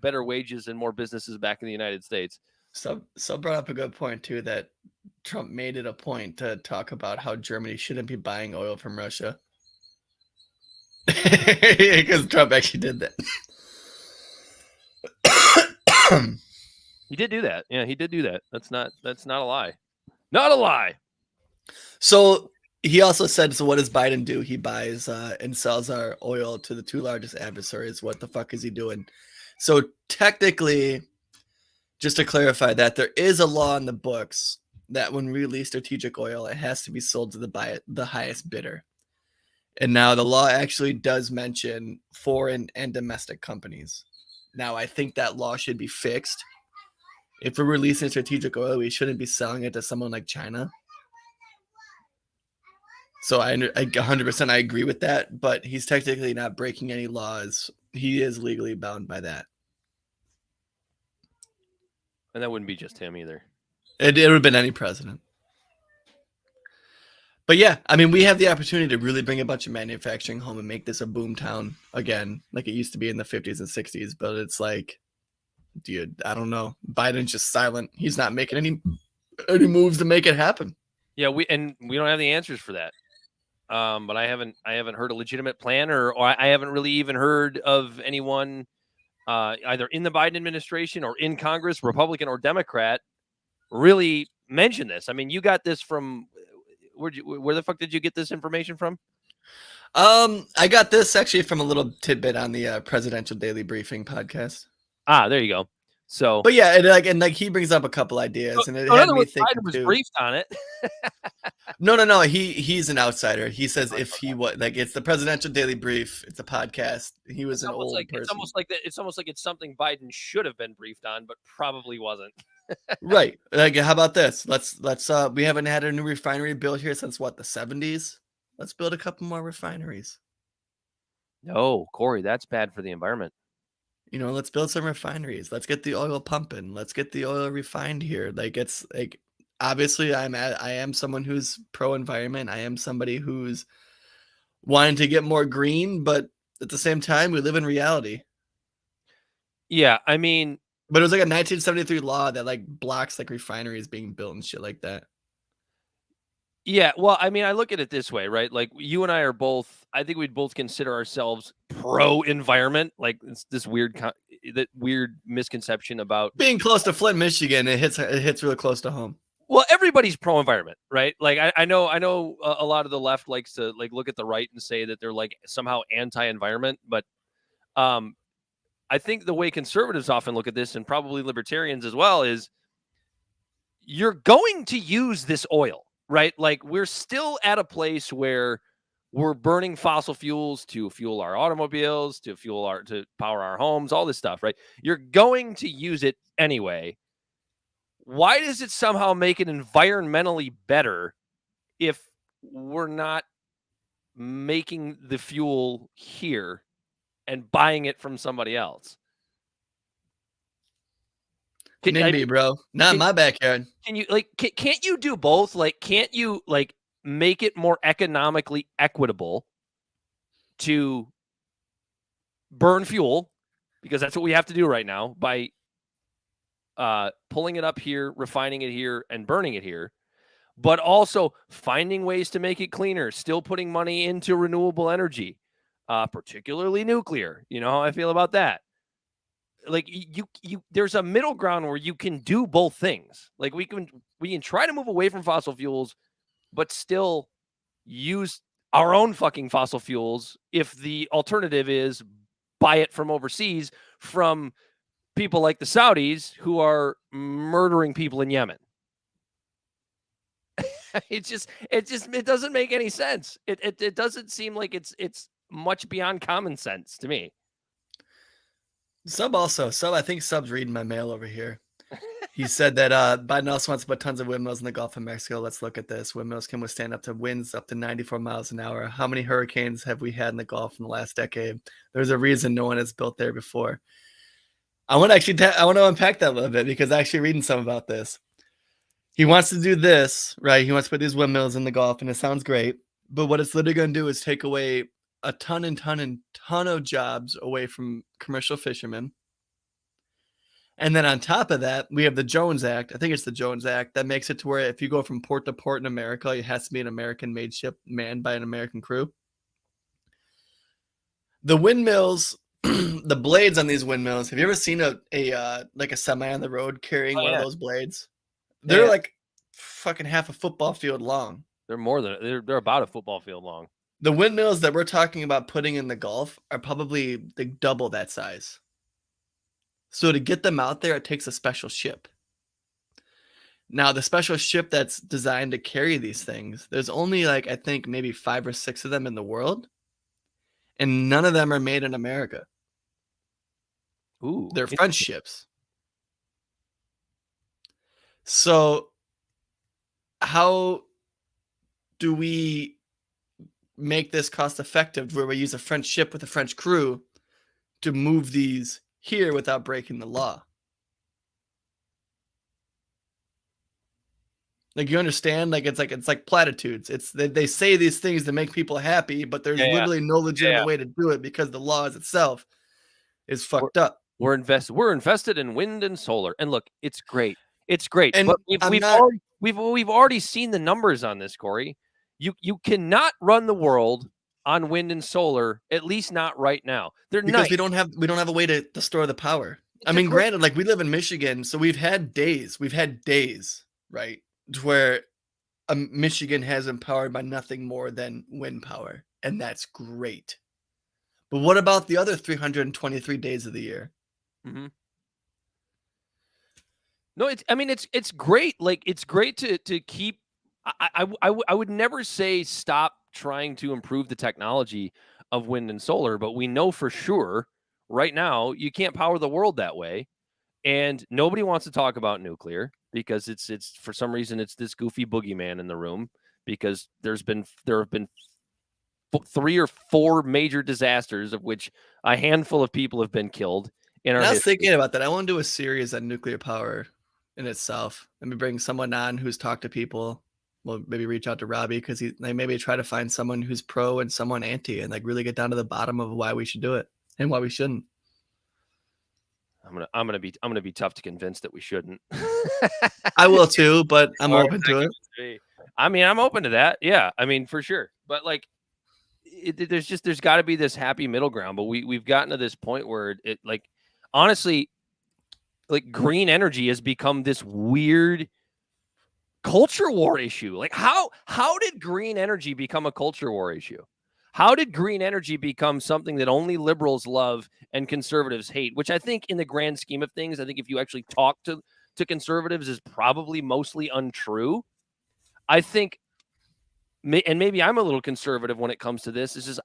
better wages and more businesses back in the United States. So brought up a good point too, that Trump made it a point to talk about how Germany shouldn't be buying oil from Russia. Because Trump actually did that. He did do that. Yeah, he did do that. That's not a lie. Not a lie. So he also said, so what does Biden do? He buys and sells our oil to the two largest adversaries. What the fuck is he doing? So technically, just to clarify that, there is a law in the books that when we release strategic oil, it has to be sold to the highest bidder. And now the law actually does mention foreign and domestic companies. Now, I think that law should be fixed. If we're releasing strategic oil, we shouldn't be selling it to someone like China. So I 100% I agree with that, but he's technically not breaking any laws. He is legally bound by that. And that wouldn't be just him either. It would have been any president. But yeah, I mean, we have the opportunity to really bring a bunch of manufacturing home and make this a boom town again, like it used to be in the 50s and 60s. But it's like, dude, I don't know. Biden's just silent. He's not making any moves to make it happen. Yeah, we don't have the answers for that. But I haven't heard a legitimate plan, or I haven't really even heard of anyone either in the Biden administration or in Congress, Republican or Democrat, really mention this. I mean, you got this from where the fuck did you get this information from? I got this actually from a little tidbit on the Presidential Daily Briefing podcast. Ah, there you go. So, but yeah, and he brings up a couple ideas, and it had me thinking Biden was briefed on it. No. He's an outsider. He says if he was like, it's the Presidential Daily Brief. It's a podcast. He was an old person. It's almost like that. It's almost like it's something Biden should have been briefed on, but probably wasn't. Right. Like, how about this? Let's we haven't had a new refinery built here since what, the 70s? Let's build a couple more refineries. No, Corey, that's bad for the environment. You know, let's build some refineries. Let's get the oil pumping. Let's get the oil refined here. Like, it's like, obviously I am someone who's pro environment. I am somebody who's wanting to get more green, but at the same time, we live in reality. Yeah, I mean, but it was like a 1973 law that like blocks like refineries being built and shit like that. Yeah, well, I mean, I look at it this way, right? Like you and I are both. I think we'd both consider ourselves pro-environment. Like it's this that weird misconception about Being close to Flint, Michigan, it hits really close to home. well, everybody's pro-environment, right? Like I know a lot of the left likes to like look at the right and say that they're like somehow anti-environment, but I think the way conservatives often look at this, and probably libertarians as well, is you're going to use this oil, right? Like we're still at a place where we're burning fossil fuels to fuel our automobiles, to power our homes, all this stuff, right? You're going to use it anyway. Why does it somehow make it environmentally better if we're not making the fuel here and buying it from somebody else? NIMBY, bro. Not in my backyard. Can you can't you do both? Like, can't you like make it more economically equitable to burn fuel? Because that's what we have to do right now by pulling it up here, refining it here, and burning it here. But also finding ways to make it cleaner, still putting money into renewable energy, particularly nuclear. You know how I feel about that. Like you there's a middle ground where you can do both things. Like we can try to move away from fossil fuels, but still use our own fucking fossil fuels if the alternative is buy it from overseas from people like the Saudis who are murdering people in Yemen. It doesn't make any sense. It doesn't seem like it's much beyond common sense to me. Sub, I think Sub's reading my mail over here. He said that Biden also wants to put tons of windmills in the Gulf of Mexico. Let's look at this. Windmills can withstand up to winds up to 94 miles an hour. How many hurricanes have we had in the Gulf in the last decade? There's a reason no one has built there before. I want to unpack that a little bit because I'm actually reading some about this. He wants to do this, right? He wants to put these windmills in the Gulf, and it sounds great. But what it's literally going to do is take away a ton of jobs away from commercial fishermen. And then on top of that, we have the Jones Act. I think it's the Jones Act that makes it to where if you go from port to port in America, it has to be an American-made ship manned by an American crew. The windmills, the blades on these windmills. Have you ever seen a semi on the road carrying one of those blades? They're like fucking half a football field long. They're about a football field long. The windmills that we're talking about putting in the Gulf are probably double that size. So to get them out there, it takes a special ship. Now, the special ship that's designed to carry these things, there's only I think maybe 5 or 6 of them in the world. And none of them are made in America. Ooh, they're French ships. So how do we make this cost effective where we use a French ship with a French crew to move these here without breaking the law? Like, you understand? It's like platitudes. They say these things to make people happy, but there's literally no legitimate way to do it because the laws itself is fucked up. We're invested in wind and solar, and look, it's great. It's great. And but we've already seen the numbers on this, Corey. You cannot run the world on wind and solar, at least not right now. They're because nice. we don't have a way to store the power. I mean, granted, we live in Michigan, so we've had days, right, where Michigan has been powered by nothing more than wind power, and that's great. But what about the other 323 days of the year? Mm-hmm. No, it's great. Like, it's great to keep. I would never say stop trying to improve the technology of wind and solar, but we know for sure right now you can't power the world that way, and nobody wants to talk about nuclear because it's for some reason it's this goofy boogeyman in the room because there have been 3 or 4 major disasters of which a handful of people have been killed in our history. I was thinking about that. I want to do a series on nuclear power in itself. Let me bring someone on who's talked to people. Well, maybe reach out to Robbie because maybe try to find someone who's pro and someone anti and really get down to the bottom of why we should do it and why we shouldn't. I'm gonna be tough to convince that we shouldn't. I will too, but I'm open to it. I mean, I'm open to that. Yeah, I mean, for sure. But like, there's got to be this happy middle ground. But we've gotten to this point where it like, honestly, like green energy has become this weird culture war issue. Like, how did green energy become a culture war issue? How did green energy become something that only liberals love and conservatives hate? Which I think, in the grand scheme of things, I think if you actually talk to conservatives, is probably mostly untrue. I think, and maybe I'm a little conservative when it comes to this, is just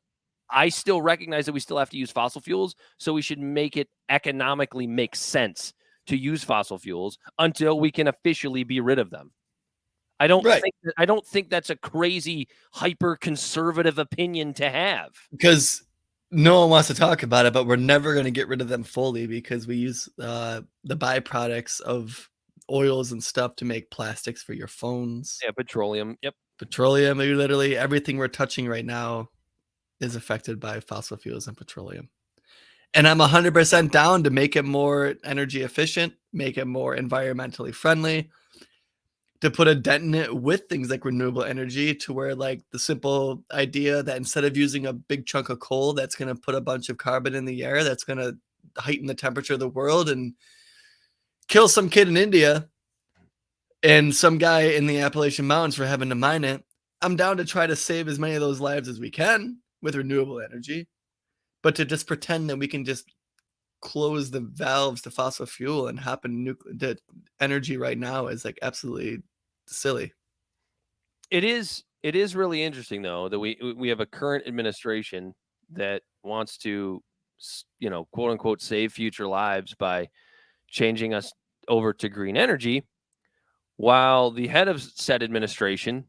I still recognize that we still have to use fossil fuels, so we should make it economically make sense to use fossil fuels until we can officially be rid of them. I don't think that's a crazy hyper conservative opinion to have, because no one wants to talk about it, but we're never going to get rid of them fully because we use the byproducts of oils and stuff to make plastics for your phones. Yeah, petroleum. Yep. Petroleum, literally everything we're touching right now is affected by fossil fuels and petroleum. And I'm 100% down to make it more energy efficient, make it more environmentally friendly, to put a dent in it with things like renewable energy, to where like the simple idea that instead of using a big chunk of coal that's going to put a bunch of carbon in the air, that's going to heighten the temperature of the world and kill some kid in India and some guy in the Appalachian Mountains for having to mine it, I'm down to try to save as many of those lives as we can with renewable energy. But to just pretend that we can just close the valves to fossil fuel and hop in to energy right now is like absolutely silly. It is really interesting, though, that we have a current administration that wants to, quote unquote, save future lives by changing us over to green energy, while the head of said administration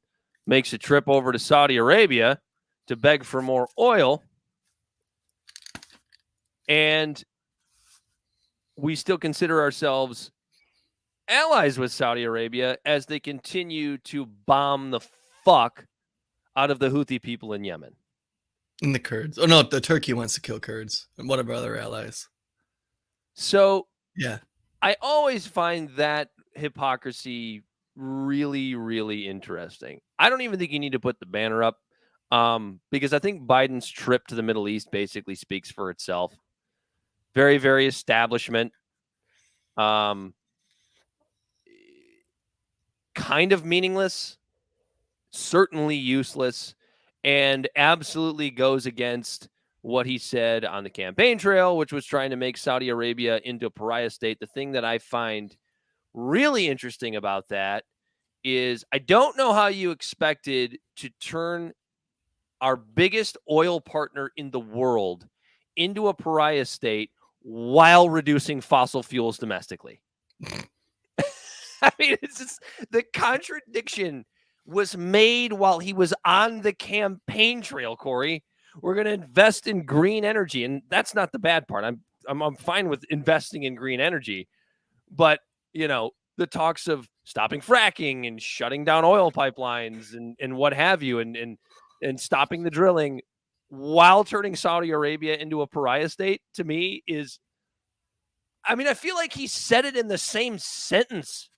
makes a trip over to Saudi Arabia to beg for more oil. And we still consider ourselves allies with Saudi Arabia as they continue to bomb the fuck out of the Houthi people in Yemen. And the Kurds. Oh, no, the Turkey wants to kill Kurds and one of our other allies. So, yeah, I always find that hypocrisy really, really interesting. I don't even think you need to put the banner up because I think Biden's trip to the Middle East basically speaks for itself. Very, very establishment. Kind of meaningless, certainly useless, and absolutely goes against what he said on the campaign trail, which was trying to make Saudi Arabia into a pariah state. The thing that I find really interesting about that is I don't know how you expected to turn our biggest oil partner in the world into a pariah state while reducing fossil fuels domestically. I mean, it's just, the contradiction was made while he was on the campaign trail, Corey. We're going to invest in green energy, and that's not the bad part. I'm fine with investing in green energy, but the talks of stopping fracking and shutting down oil pipelines and what have you, and stopping the drilling while turning Saudi Arabia into a pariah state, to me is, I mean, I feel like he said it in the same sentence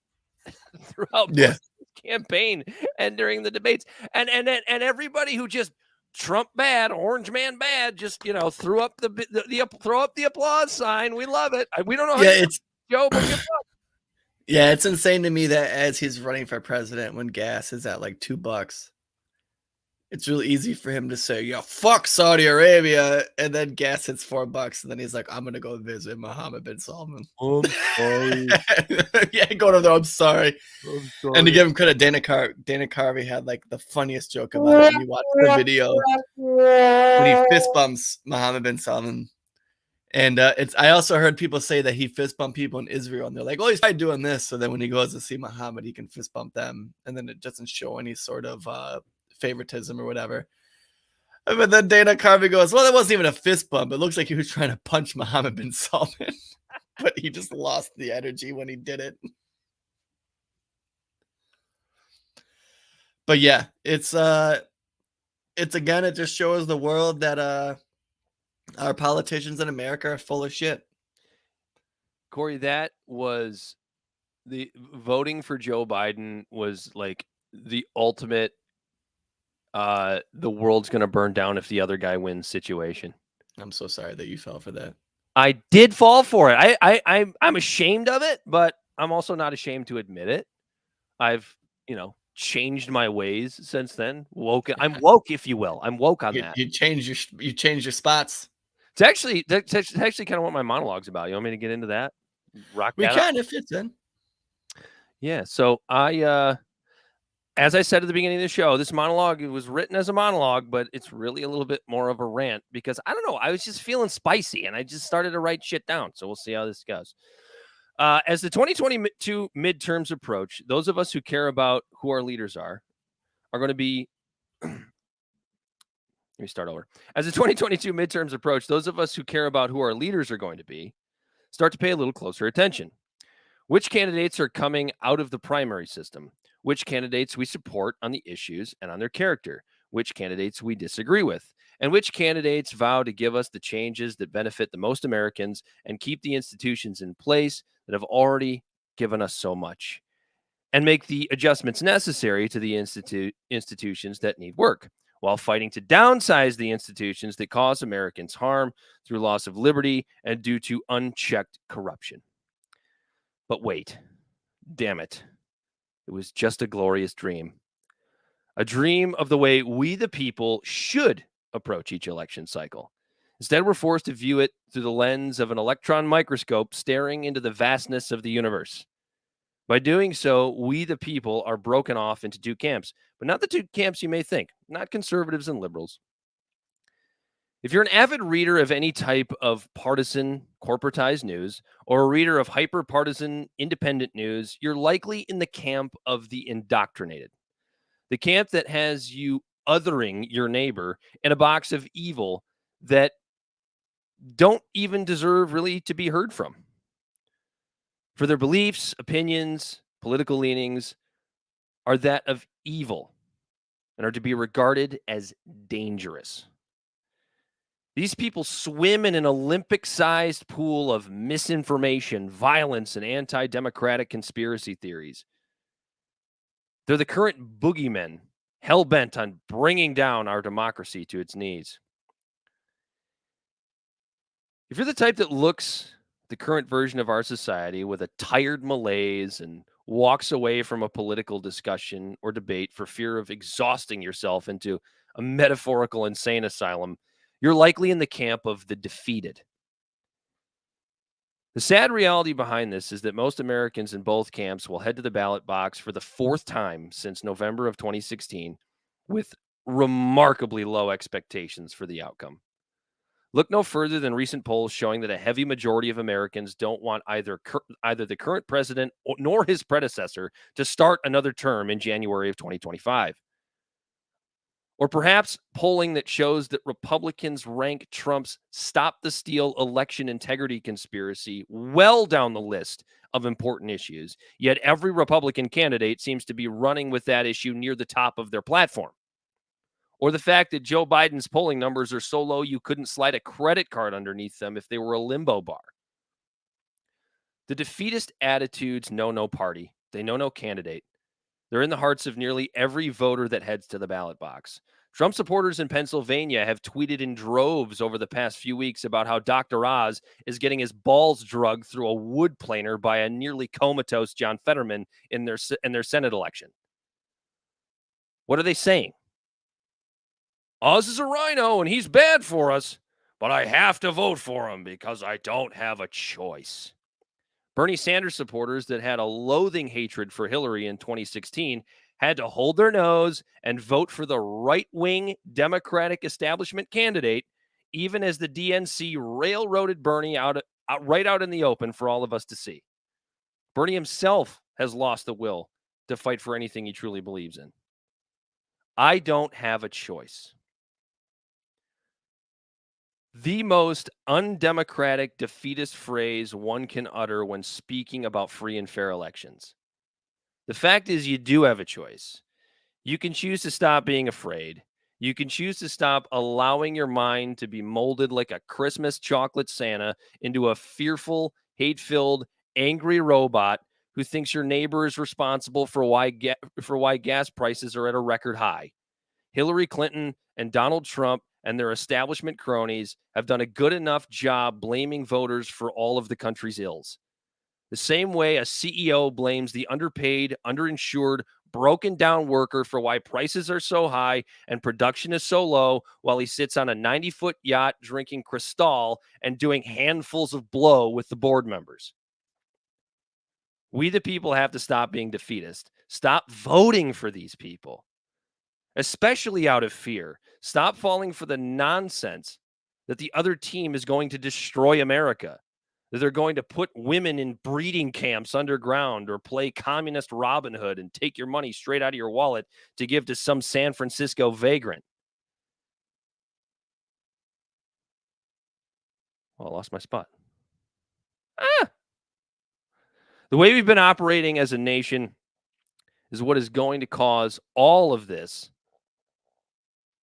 throughout the campaign and during the debates, and everybody who just Trump bad, orange man bad, just threw up the applause sign. We love it. We don't know. Yeah, it's Joe, but good luck. Yeah, it's insane to me that as he's running for president, when gas is at like $2, it's really easy for him to say, "Yeah, fuck Saudi Arabia," and then gas hits $4, and then he's like, "I'm gonna go visit Mohammed bin Salman." I'm sorry. Yeah, go to there. I'm sorry. And to give him credit, Dana Carvey had like the funniest joke about it when you watch the video when he fist bumps Mohammed bin Salman. And I also heard people say that he fist bumped people in Israel, and they're like, "Oh, he's probably doing this," so then when he goes to see Muhammad, he can fist bump them, and then it doesn't show any sort of favoritism or whatever. But then Dana Carvey goes, "Well, that wasn't even a fist bump. It looks like he was trying to punch Mohammed bin Salman, but he just lost the energy when he did it." But yeah, it's again, it just shows the world that our politicians in America are full of shit. Corey, that was the voting for Joe Biden was like the ultimate the world's going to burn down if the other guy wins situation. I'm so sorry that you fell for that. I did fall for it. I'm ashamed of it, but I'm also not ashamed to admit it. I've, changed my ways since then. I'm woke, if you will. I'm woke on that. You changed your spots. That's actually kind of what my monologue's about. You want me to get into that? We can if it's in. Yeah. So as I said at the beginning of the show, this monologue, it was written as a monologue, but it's really a little bit more of a rant because I don't know. I was just feeling spicy and I just started to write shit down. So we'll see how this goes. As the 2022 midterms approach, those of us who care about who our leaders are going to be. Let me start over. As the 2022 midterms approach, those of us who care about who our leaders are going to be start to pay a little closer attention. Which candidates are coming out of the primary system? Which candidates we support on the issues and on their character? Which candidates we disagree with? And which candidates vow to give us the changes that benefit the most Americans and keep the institutions in place that have already given us so much, and make the adjustments necessary to the institutions that need work, while fighting to downsize the institutions that cause Americans harm through loss of liberty and due to unchecked corruption. But wait, damn it. It was just a glorious dream. A dream of the way we, the people, should approach each election cycle. Instead, we're forced to view it through the lens of an electron microscope staring into the vastness of the universe. By doing so, we, the people, are broken off into two camps, but not the two camps you may think, not conservatives and liberals. If you're an avid reader of any type of partisan, corporatized news, or a reader of hyper-partisan, independent news, you're likely in the camp of the indoctrinated. The camp that has you othering your neighbor in a box of evil that don't even deserve really to be heard from. For their beliefs, opinions, political leanings are that of evil and are to be regarded as dangerous. These people swim in an Olympic-sized pool of misinformation, violence, and anti-democratic conspiracy theories. They're the current boogeymen, hell-bent on bringing down our democracy to its knees. If you're the type that looks at the current version of our society with a tired malaise and walks away from a political discussion or debate for fear of exhausting yourself into a metaphorical insane asylum, you're likely in the camp of the defeated. The sad reality behind this is that most Americans in both camps will head to the ballot box for the fourth time since November of 2016 with remarkably low expectations for the outcome. Look no further than recent polls showing that a heavy majority of Americans don't want either the current president nor his predecessor to start another term in January of 2025. Or perhaps polling that shows that Republicans rank Trump's Stop the Steal election integrity conspiracy well down the list of important issues, yet every Republican candidate seems to be running with that issue near the top of their platform. Or the fact that Joe Biden's polling numbers are so low you couldn't slide a credit card underneath them if they were a limbo bar. The defeatist attitudes know no party. They know no candidate. They're in the hearts of nearly every voter that heads to the ballot box. Trump supporters in Pennsylvania have tweeted in droves over the past few weeks about how Dr. Oz is getting his balls drugged through a wood planer by a nearly comatose John Fetterman in their Senate election. What are they saying? Oz is a rhino and he's bad for us, but I have to vote for him because I don't have a choice. Bernie Sanders supporters that had a loathing hatred for Hillary in 2016 had to hold their nose and vote for the right-wing Democratic establishment candidate, even as the DNC railroaded Bernie right out in the open for all of us to see. Bernie himself has lost the will to fight for anything he truly believes in. I don't have a choice. The most undemocratic, defeatist phrase one can utter when speaking about free and fair elections. The fact is, you do have a choice. You can choose to stop being afraid. You can choose to stop allowing your mind to be molded like a Christmas chocolate Santa into a fearful, hate-filled, angry robot who thinks your neighbor is responsible for why gas prices are at a record high. Hillary Clinton and Donald Trump and their establishment cronies have done a good enough job blaming voters for all of the country's ills. The same way a CEO blames the underpaid, underinsured, broken down worker for why prices are so high and production is so low while he sits on a 90-foot yacht drinking Cristal and doing handfuls of blow with the board members. We, the people, have to stop being defeatist. Stop voting for these people, especially out of fear. Stop falling for the nonsense that the other team is going to destroy America, that they're going to put women in breeding camps underground or play communist Robin Hood and take your money straight out of your wallet to give to some San Francisco vagrant. Oh, I lost my spot. The way we've been operating as a nation is what is going to cause all of this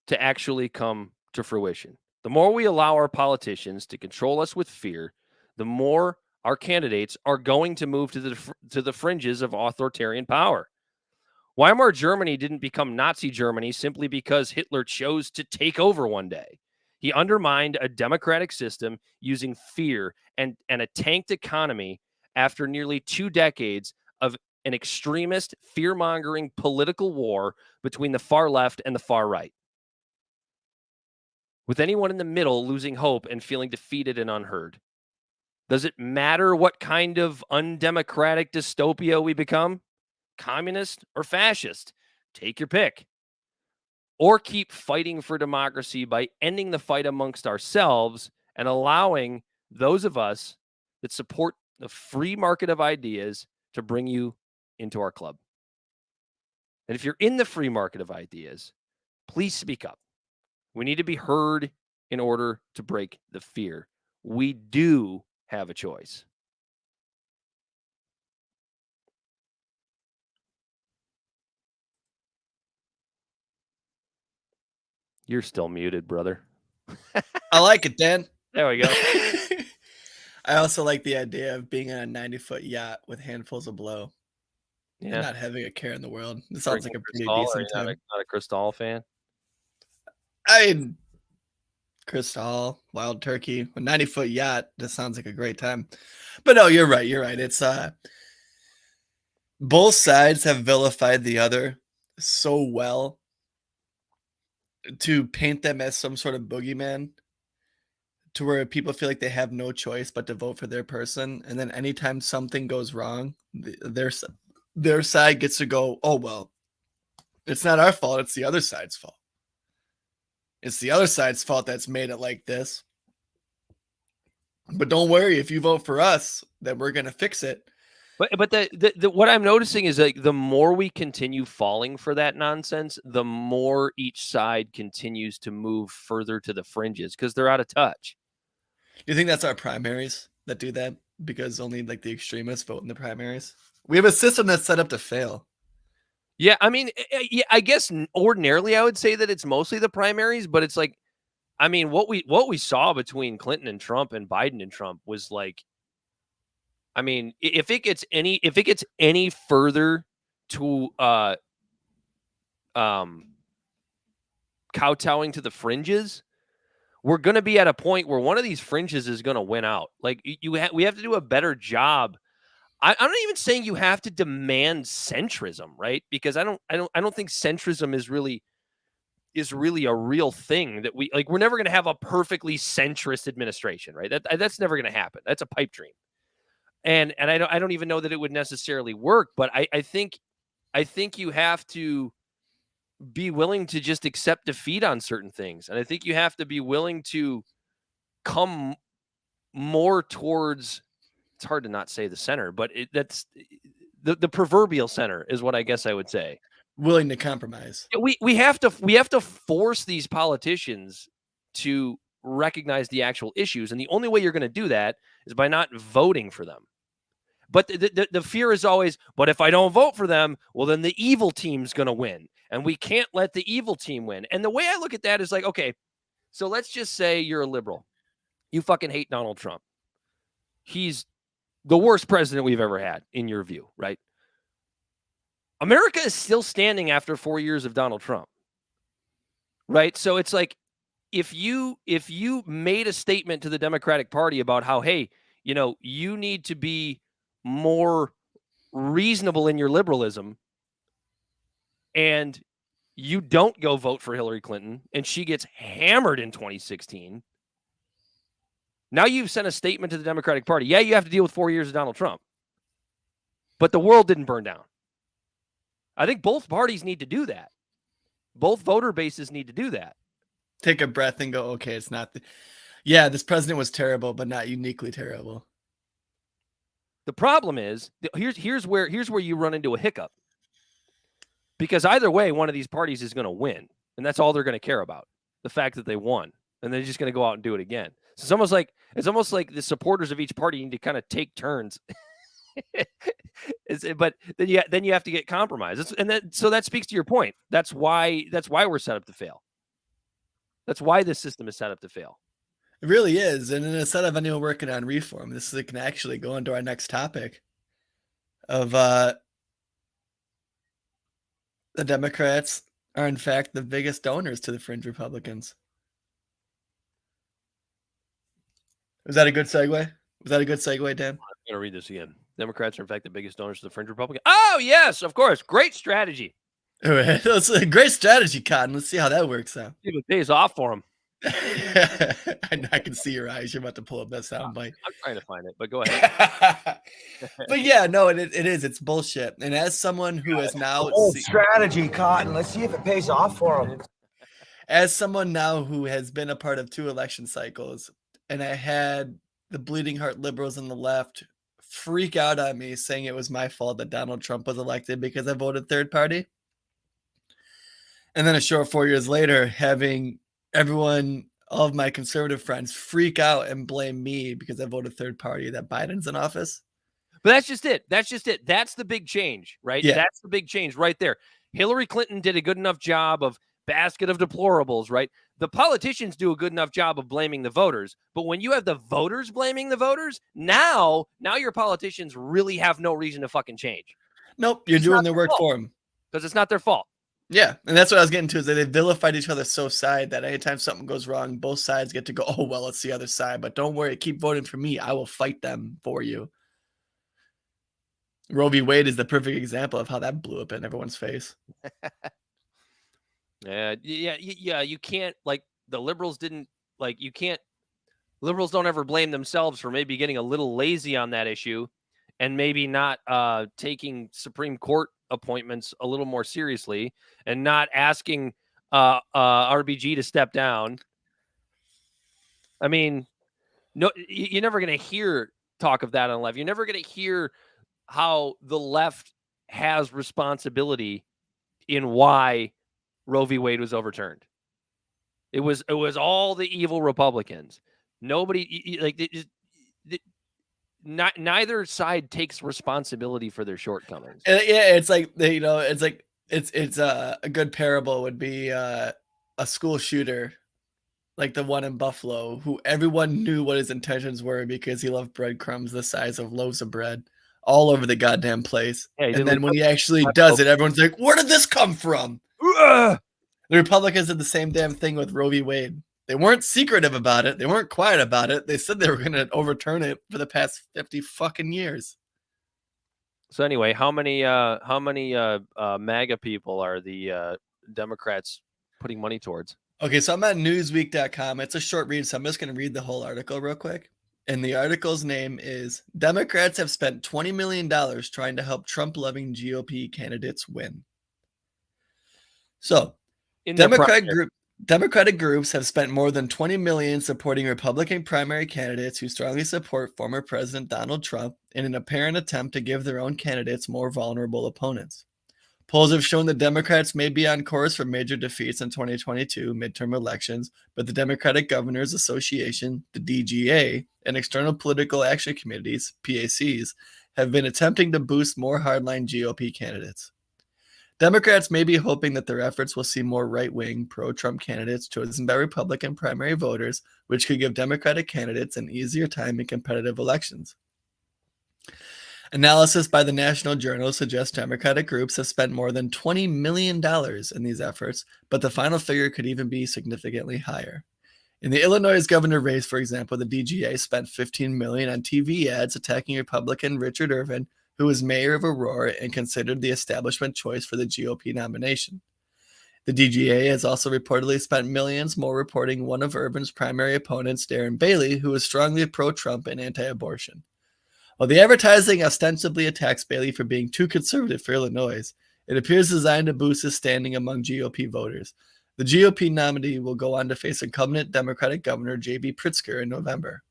to actually come to fruition. The more we allow our politicians to control us with fear, the more our candidates are going to move to the fringes of authoritarian power. Weimar Germany didn't become Nazi Germany simply because Hitler chose to take over one day. He undermined a democratic system using fear and a tanked economy after nearly 2 decades of an extremist, fear-mongering political war between the far left and the far right, with anyone in the middle losing hope and feeling defeated and unheard. Does it matter what kind of undemocratic dystopia we become? Communist or fascist? Take your pick. Or keep fighting for democracy by ending the fight amongst ourselves and allowing those of us that support the free market of ideas to bring you into our club. And if you're in the free market of ideas, please speak up. We need to be heard in order to break the fear. We do have a choice. You're still muted, brother. I like it, Dan. There we go. I also like the idea of being on a 90-foot yacht with handfuls of blow and Yeah. not having a care in the world. It sounds like a pretty Cristal, decent not time. a Cristal fan? Cristal, wild turkey, a 90-foot yacht. That sounds like a great time. But no, you're right. You're right. It's both sides have vilified the other so well to paint them as some sort of boogeyman, to where people feel like they have no choice but to vote for their person. And then anytime something goes wrong, their side gets to go, oh, well, it's not our fault. It's the other side's fault. It's the other side's fault that's made it like this. But don't worry, if you vote for us, then we're going to fix it. But the what I'm noticing is like the more we continue falling for that nonsense, the more each side continues to move further to the fringes because they're out of touch. You think that's our primaries that do that? Because only like the extremists vote in the primaries? We have a system that's set up to fail. Yeah, I mean, yeah, I guess ordinarily I would say that it's mostly the primaries, but it's like, I mean, what we saw between Clinton and Trump and Biden and Trump was like, I mean, if it gets any further to kowtowing to the fringes, we're going to be at a point where one of these fringes is going to win out. Like we have to do a better job. I'm not even saying you have to demand centrism, right? Because I don't think centrism is really a real thing that we're never going to have a perfectly centrist administration, right? That's never going to happen. That's a pipe dream. And I don't even know that it would necessarily work, but I think you have to be willing to just accept defeat on certain things. And I think you have to be willing to come more towards, it's hard to not say the center, but that's the proverbial center is what I guess I would say. Willing to compromise. We have to force these politicians to recognize the actual issues. And the only way you're going to do that is by not voting for them. But the fear is always, but if I don't vote for them, well, then the evil team's going to win. And we can't let the evil team win. And the way I look at that is like, okay, so let's just say you're a liberal. You fucking hate Donald Trump. He's the worst president we've ever had, in your view, right? America is still standing after 4 years of Donald Trump, right? So it's like, if you made a statement to the Democratic Party about how, hey, you need to be more reasonable in your liberalism, and you don't go vote for Hillary Clinton, and she gets hammered in 2016, now you've sent a statement to the Democratic Party. Yeah, you have to deal with 4 years of Donald Trump, but the world didn't burn down. I think both parties need to do that. Both voter bases need to do that. Take a breath and go, okay, it's not yeah, this president was terrible, but not uniquely terrible. The problem is, here's where you run into a hiccup. Because either way, one of these parties is going to win, and that's all they're going to care about, the fact that they won, and they're just going to go out and do it again. So it's almost like the supporters of each party need to kind of take turns. But then you have to get compromised. So that speaks to your point. That's why we're set up to fail. That's why this system is set up to fail. It really is. And instead of anyone working on reform, this can actually go into our next topic of the Democrats are in fact the biggest donors to the fringe Republicans. Was that a good segue? Dan? I'm going to read this again. Democrats are in fact the biggest donors to the fringe Republicans. Oh, yes, of course. Great strategy. That's a great strategy, Cotton. Let's see how that works out. See if it pays off for them. I can see your eyes. You're about to pull up that soundbite. I'm trying to find it, but go ahead. But yeah, no, it is. It's bullshit. And as someone who has now strategy, Cotton. Let's see if it pays off for them. As someone now who has been a part of 2 election cycles, and I had the bleeding heart liberals on the left freak out on me saying it was my fault that Donald Trump was elected because I voted third party. And then a short 4 years later, having everyone, all of my conservative friends, freak out and blame me because I voted third party that Biden's in office. But that's just it. That's the big change, right? Yeah. That's the big change right there. Hillary Clinton did a good enough job of basket of deplorables, right? The politicians do a good enough job of blaming the voters. But when you have the voters blaming the voters, now your politicians really have no reason to fucking change. Nope, you're doing their work for them. Because it's not their fault. Yeah, and that's what I was getting to, is that they vilified each other so sad that anytime something goes wrong, both sides get to go, oh, well, it's the other side. But don't worry, keep voting for me. I will fight them for you. Roe v. Wade is the perfect example of how that blew up in everyone's face. Yeah. You can't, like, the liberals didn't, like, you can't, liberals don't ever blame themselves for maybe getting a little lazy on that issue and maybe not taking Supreme Court appointments a little more seriously and not asking RBG to step down. I mean, no, you're never going to hear talk of that on the left. You're never going to hear how the left has responsibility in why Roe v. Wade was overturned. It was all the evil Republicans. Nobody, like, neither side takes responsibility for their shortcomings. Yeah, it's like, it's a good parable would be a school shooter, like the one in Buffalo, who everyone knew what his intentions were because he left breadcrumbs the size of loaves of bread all over the goddamn place. Yeah, and then when he actually does it, everyone's like, where did this come from? The Republicans did the same damn thing with Roe v. Wade. They weren't secretive about it. They weren't quiet about it. They said they were going to overturn it for the past 50 fucking years. So anyway, how many MAGA people are the Democrats putting money towards? Okay, so I'm at newsweek.com. It's a short read, so I'm just going to read the whole article real quick. And the article's name is Democrats have spent $20 million trying to help Trump-loving GOP candidates win. So, Democratic groups have spent more than $20 million supporting Republican primary candidates who strongly support former President Donald Trump in an apparent attempt to give their own candidates more vulnerable opponents. Polls have shown that Democrats may be on course for major defeats in 2022 midterm elections, but the Democratic Governors Association, the DGA, and external political action committees, PACs, have been attempting to boost more hardline GOP candidates. Democrats may be hoping that their efforts will see more right-wing, pro-Trump candidates chosen by Republican primary voters, which could give Democratic candidates an easier time in competitive elections. Analysis by the National Journal suggests Democratic groups have spent more than $20 million in these efforts, but the final figure could even be significantly higher. In the Illinois governor race, for example, the DGA spent $15 million on TV ads attacking Republican Richard Irvin, who was mayor of Aurora and considered the establishment choice for the GOP nomination. The DGA has also reportedly spent millions more reporting one of Irvin's primary opponents, Darren Bailey, who was strongly pro-Trump and anti-abortion. While the advertising ostensibly attacks Bailey for being too conservative for Illinois, it appears designed to boost his standing among GOP voters. The GOP nominee will go on to face incumbent Democratic Governor J.B. Pritzker in November.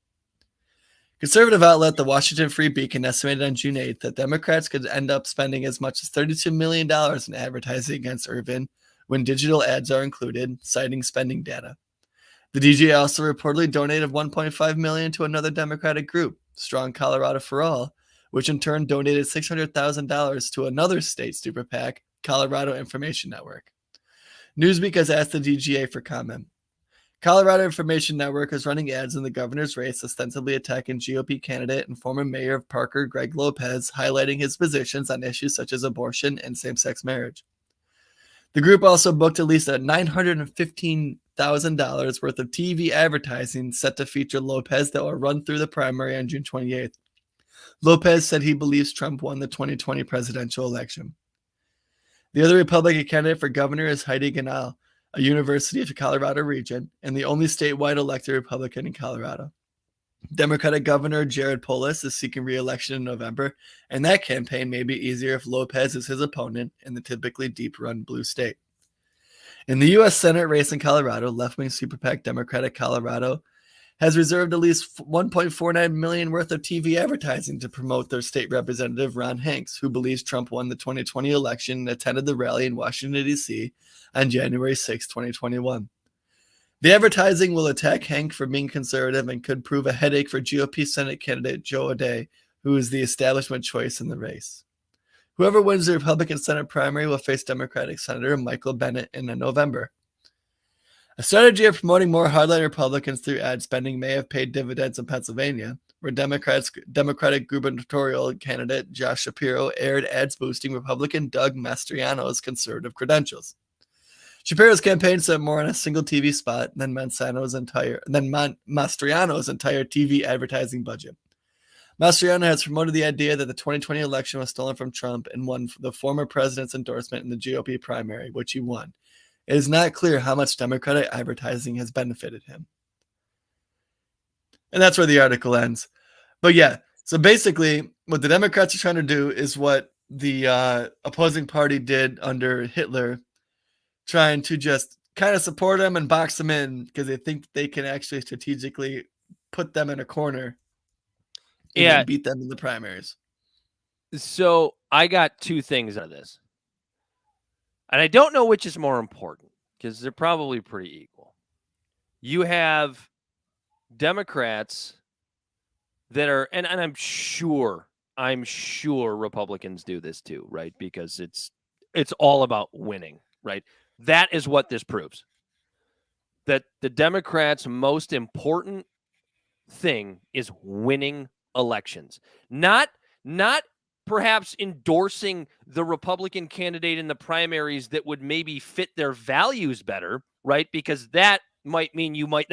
Conservative outlet The Washington Free Beacon estimated on June 8th that Democrats could end up spending as much as $32 million in advertising against Irvin when digital ads are included, citing spending data. The DGA also reportedly donated $1.5 million to another Democratic group, Strong Colorado for All, which in turn donated $600,000 to another state super PAC, Colorado Information Network. Newsweek has asked the DGA for comment. Colorado Information Network is running ads in the governor's race, ostensibly attacking GOP candidate and former mayor of Parker, Greg Lopez, highlighting his positions on issues such as abortion and same-sex marriage. The group also booked at least $915,000 worth of TV advertising set to feature Lopez that will run through the primary on June 28th. Lopez said he believes Trump won the 2020 presidential election. The other Republican candidate for governor is Heidi Ganahl, a University of Colorado region, and the only statewide elected Republican in Colorado. Democratic Governor Jared Polis is seeking re-election in November, and that campaign may be easier if Lopez is his opponent in the typically deep-run blue state. In the U.S. Senate race in Colorado, left-wing super PAC Democratic Colorado has reserved at least $1.49 million worth of TV advertising to promote their state representative Ron Hanks, who believes Trump won the 2020 election and attended the rally in Washington, D.C. on January 6, 2021. The advertising will attack Hank for being conservative and could prove a headache for GOP Senate candidate Joe O'Dea, who is the establishment choice in the race. Whoever wins the Republican Senate primary will face Democratic Senator Michael Bennet in November. A strategy of promoting more hardline Republicans through ad spending may have paid dividends in Pennsylvania, where Democratic gubernatorial candidate Josh Shapiro aired ads boosting Republican Doug Mastriano's conservative credentials. Shapiro's campaign spent more on a single TV spot than Mastriano's entire TV advertising budget. Mastriano has promoted the idea that the 2020 election was stolen from Trump and won the former president's endorsement in the GOP primary, which he won. It is not clear how much Democratic advertising has benefited him. And that's where the article ends. But yeah, so basically what the Democrats are trying to do is what the opposing party did under Hitler, trying to just kind of support them and box them in because they think they can actually strategically put them in a corner and then beat them in the primaries. So I got two things out of this. And I don't know which is more important because they're probably pretty equal. You have Democrats that are, and I'm sure Republicans do this too, right? Because it's all about winning, right? That is what this proves. That the Democrats' most important thing is winning elections. Not perhaps endorsing the Republican candidate in the primaries that would maybe fit their values better, right? Because that would mean you might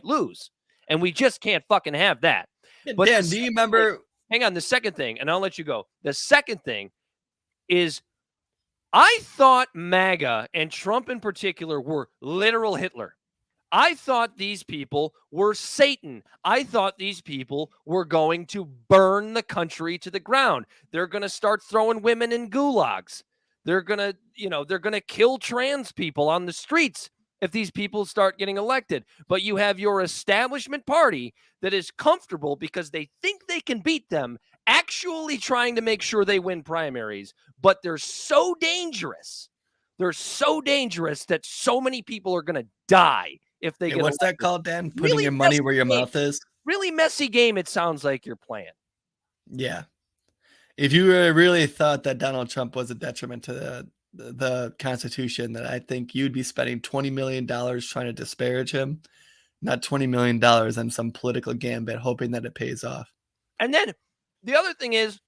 lose. And we just can't fucking have that. But Dan, do you remember? Hang on, the second thing, and I'll let you go. The second thing is I thought MAGA and Trump in particular were literal Hitler. I thought these people were Satan. I thought these people were going to burn the country to the ground. They're going to start throwing women in gulags. They're going to kill trans people on the streets if these people start getting elected. But you have your establishment party that is comfortable because they think they can beat them, actually trying to make sure they win primaries, but they're so dangerous. They're so dangerous that so many people are going to die if they get what's elected. that called, Dan? Putting your money where your mouth is? Really messy game, it sounds like you're playing. Yeah. If you really thought that Donald Trump was a detriment to the Constitution, then I think you'd be spending $20 million trying to disparage him, not $20 million on some political gambit, hoping that it pays off. And then the other thing is,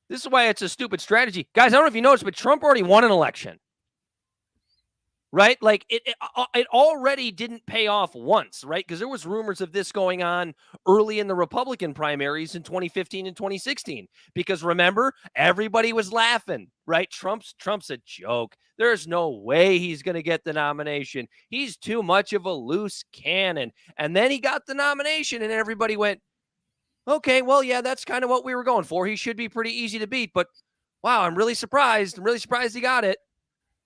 This is why it's a stupid strategy. Guys, I don't know if you noticed, but Trump already won an election. Right? Like it already didn't pay off once, right? Because there was rumors of this going on early in the Republican primaries in 2015 and 2016. Because remember, everybody was laughing, right? Trump's a joke. There's no way he's going to get the nomination. He's too much of a loose cannon. And then he got the nomination and everybody went, okay, well, yeah, that's kind of what we were going for. He should be pretty easy to beat, but wow, I'm really surprised. I'm really surprised he got it.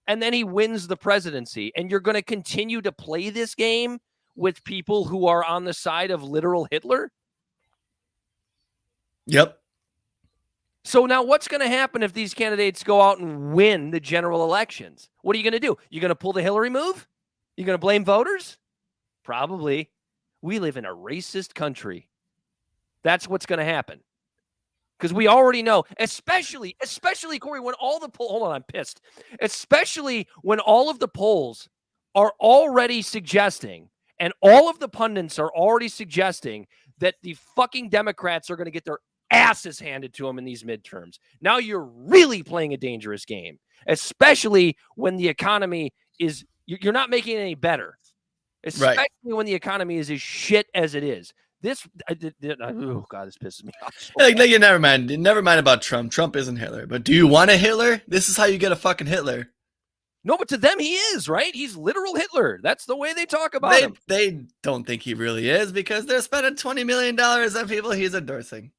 And then he wins the presidency. And you're going to continue to play this game with people who are on the side of literal Hitler? Yep. So now what's going to happen if these candidates go out and win the general elections? What are you going to do? You're going to pull the Hillary move? You're going to blame voters? Probably. We live in a racist country. That's what's going to happen. Because we already know, especially, Corey, when all the polls, hold on, I'm pissed. Especially when all of the polls are already suggesting, and all of the pundits are already suggesting that the fucking Democrats are going to get their asses handed to them in these midterms. Now you're really playing a dangerous game, especially when the economy is, you're not making it any better. Especially when the economy is as shit as it is. Oh God, this pisses me off. Like, never mind. Never mind about Trump. Trump isn't Hitler. But do you want a Hitler? This is how you get a fucking Hitler. No, but to them he is, right? He's literal Hitler. That's the way they talk about him. They don't think he really is because they're spending $20 million on people he's endorsing.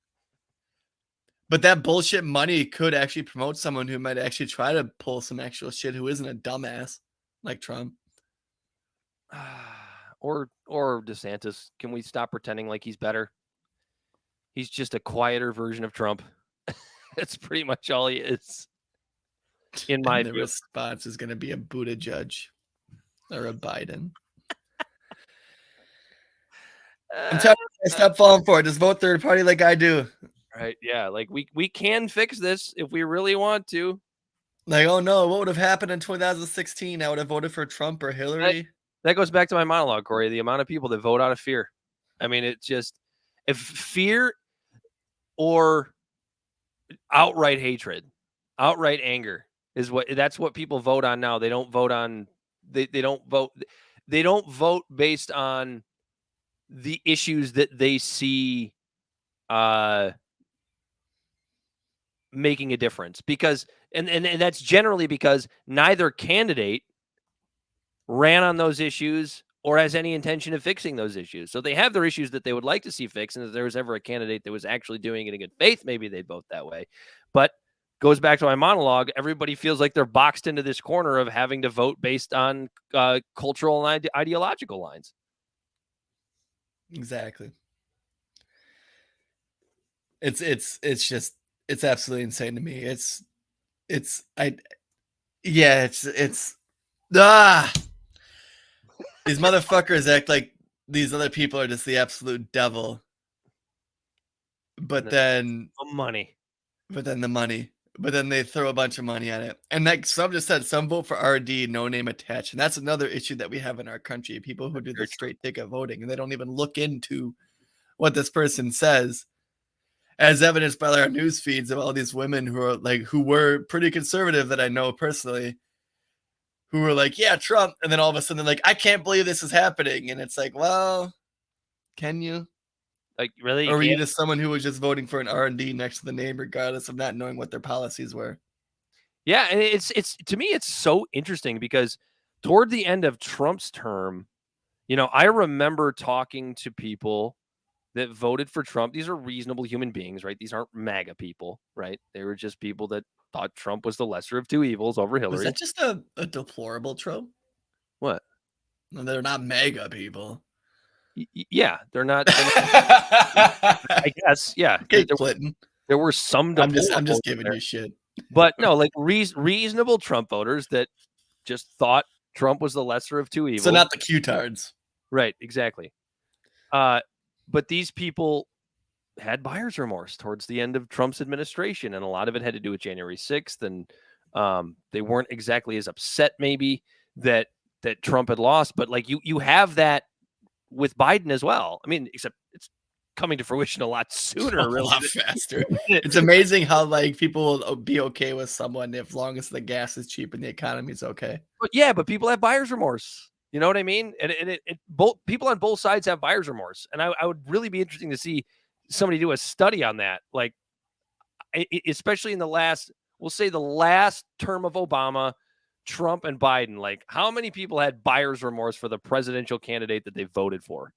But that bullshit money could actually promote someone who might actually try to pull some actual shit who isn't a dumbass like Trump. Or DeSantis. Can we stop pretending like he's better? He's just a quieter version of Trump. That's pretty much all he is. In my view. The response is going to be a Buttigieg or a Biden. I'm telling you, stop falling for it. Just vote third party like I do. Right? Yeah. Like we can fix this if we really want to. Like, oh no, what would have happened in 2016? I would have voted for Trump or Hillary. That goes back to my monologue, Corey. The amount of people that vote out of fear. I mean, it's just if fear or outright hatred, outright anger is that's what people vote on now. They don't vote on they don't vote based on the issues that they see making a difference. Because and that's generally because neither candidate ran on those issues or has any intention of fixing those issues. So they have their issues that they would like to see fixed. And if there was ever a candidate that was actually doing it in good faith, maybe they'd vote that way. But goes back to my monologue. Everybody feels like they're boxed into this corner of having to vote based on cultural and ideological lines. Exactly. It's absolutely insane to me. It's these motherfuckers act like these other people are just the absolute devil. But then the money. But then they throw a bunch of money at it. And like some just said, some vote for RD, no name attached. And that's another issue that we have in our country. People who do the straight ticket voting and they don't even look into what this person says, as evidenced by our news feeds of all these women who were pretty conservative that I know personally, who were like, yeah, Trump. And then all of a sudden they're like, I can't believe this is happening. And it's like, well, can you? Like, really? Or were you just someone who was just voting for an R&D next to the name, regardless of not knowing what their policies were? Yeah. And it's to me, it's so interesting because toward the end of Trump's term, I remember talking to people that voted for Trump. These are reasonable human beings, right? These aren't MAGA people, right? They were just people that thought Trump was the lesser of two evils over Hillary. Was that just a deplorable trope? What? No, they're not MAGA people. Yeah, they're not. I guess, yeah. Okay, Clinton. There were some. I'm just giving you shit. But no, like reasonable Trump voters that just thought Trump was the lesser of two evils. So not the Q-tards. Right, exactly. But these people had buyer's remorse towards the end of Trump's administration, and a lot of it had to do with January 6th, and they weren't exactly as upset maybe that Trump had lost, but like you have that with Biden as well. I mean, except it's coming to fruition a lot sooner. A Really, lot faster. It's amazing how like people will be okay with someone if long as the gas is cheap and the economy is okay. but people have buyer's remorse. You know what I mean? And both people on both sides have buyer's remorse. And I would really be interesting to see somebody do a study on that. Like, especially in the last term of Obama, Trump and Biden, like how many people had buyer's remorse for the presidential candidate that they voted for?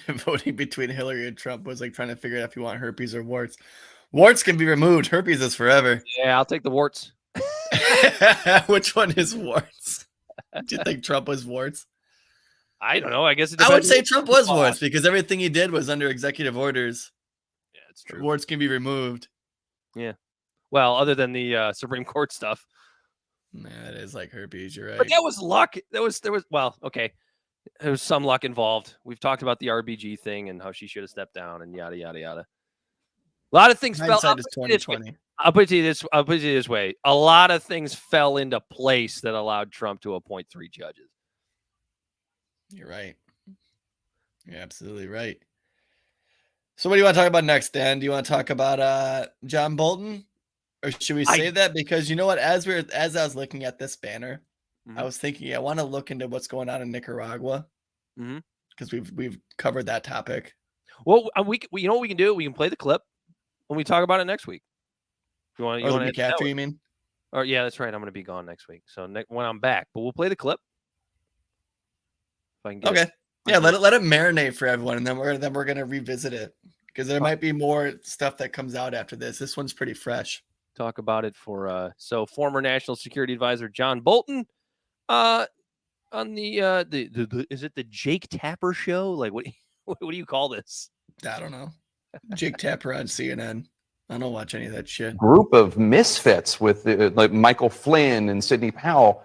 Voting between Hillary and Trump was like trying to figure out if you want herpes or warts. Warts can be removed. Herpes is forever. Yeah, I'll take the warts. Which one is warts? Do you think Trump was warts? I don't know. I guess I would say Trump was warts because everything he did was under executive orders. Yeah, it's true. Warts can be removed. Yeah. Well, other than the Supreme Court stuff. Nah, it is like herpes. You're right. But that was luck. There was well, okay. There was some luck involved. We've talked about the RBG thing and how she should have stepped down and yada yada yada. A lot of things fell. I'll put it to you this way. A lot of things fell into place that allowed Trump to appoint 3 judges. You're right. You're absolutely right. So what do you want to talk about next, Dan? Do you want to talk about John Bolton? Or should we save that? Because you know what? As I was looking at this banner, I was thinking I want to look into what's going on in Nicaragua. Because we've covered that topic. Well, you know what we can do? We can play the clip when we talk about it next week. You want the week after, you mean? Or yeah, that's right. I'm going to be gone next week. So when I'm back, but we'll play the clip. If I can get okay. Yeah, let it marinate for everyone, and then we're gonna revisit it because there might be more stuff that comes out after this. This one's pretty fresh. Talk about it for so former National Security Advisor John Bolton on the is it the Jake Tapper show? Like what do you call this? I don't know. Jake Tapper on CNN. I don't watch any of that shit. Group of misfits with like Michael Flynn and Sidney Powell.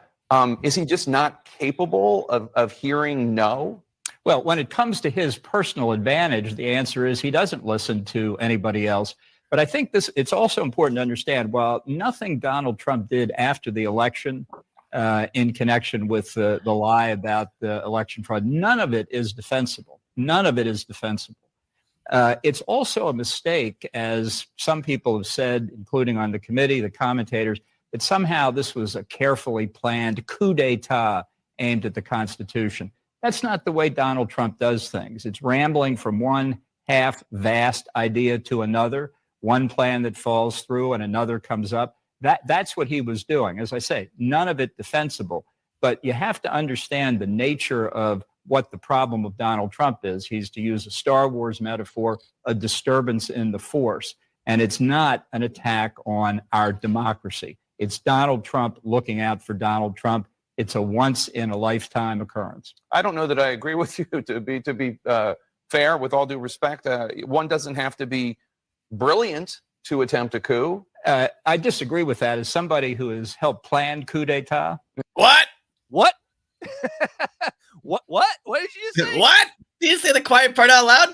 Is he just not capable of hearing no? Well, when it comes to his personal advantage, the answer is he doesn't listen to anybody else. But I think it's also important to understand, while nothing Donald Trump did after the election in connection with the lie about the election fraud, none of it is defensible. None of it is defensible. It's also a mistake, as some people have said, including on the committee, the commentators, that somehow this was a carefully planned coup d'etat aimed at the Constitution. That's not the way Donald Trump does things. It's rambling from one half-vast idea to another, one plan that falls through and another comes up. That's what he was doing. As I say, none of it defensible. But you have to understand the nature of what the problem of Donald Trump is. He's, to use a Star Wars metaphor, a disturbance in the force. And it's not an attack on our democracy. It's Donald Trump looking out for Donald Trump. It's a once-in-a-lifetime occurrence. I don't know that I agree with you. To be fair, with all due respect, one doesn't have to be brilliant to attempt a coup. I disagree with that. As somebody who has helped plan coup d'etat. What? What? What did you just say? What? Did you say the quiet part out loud?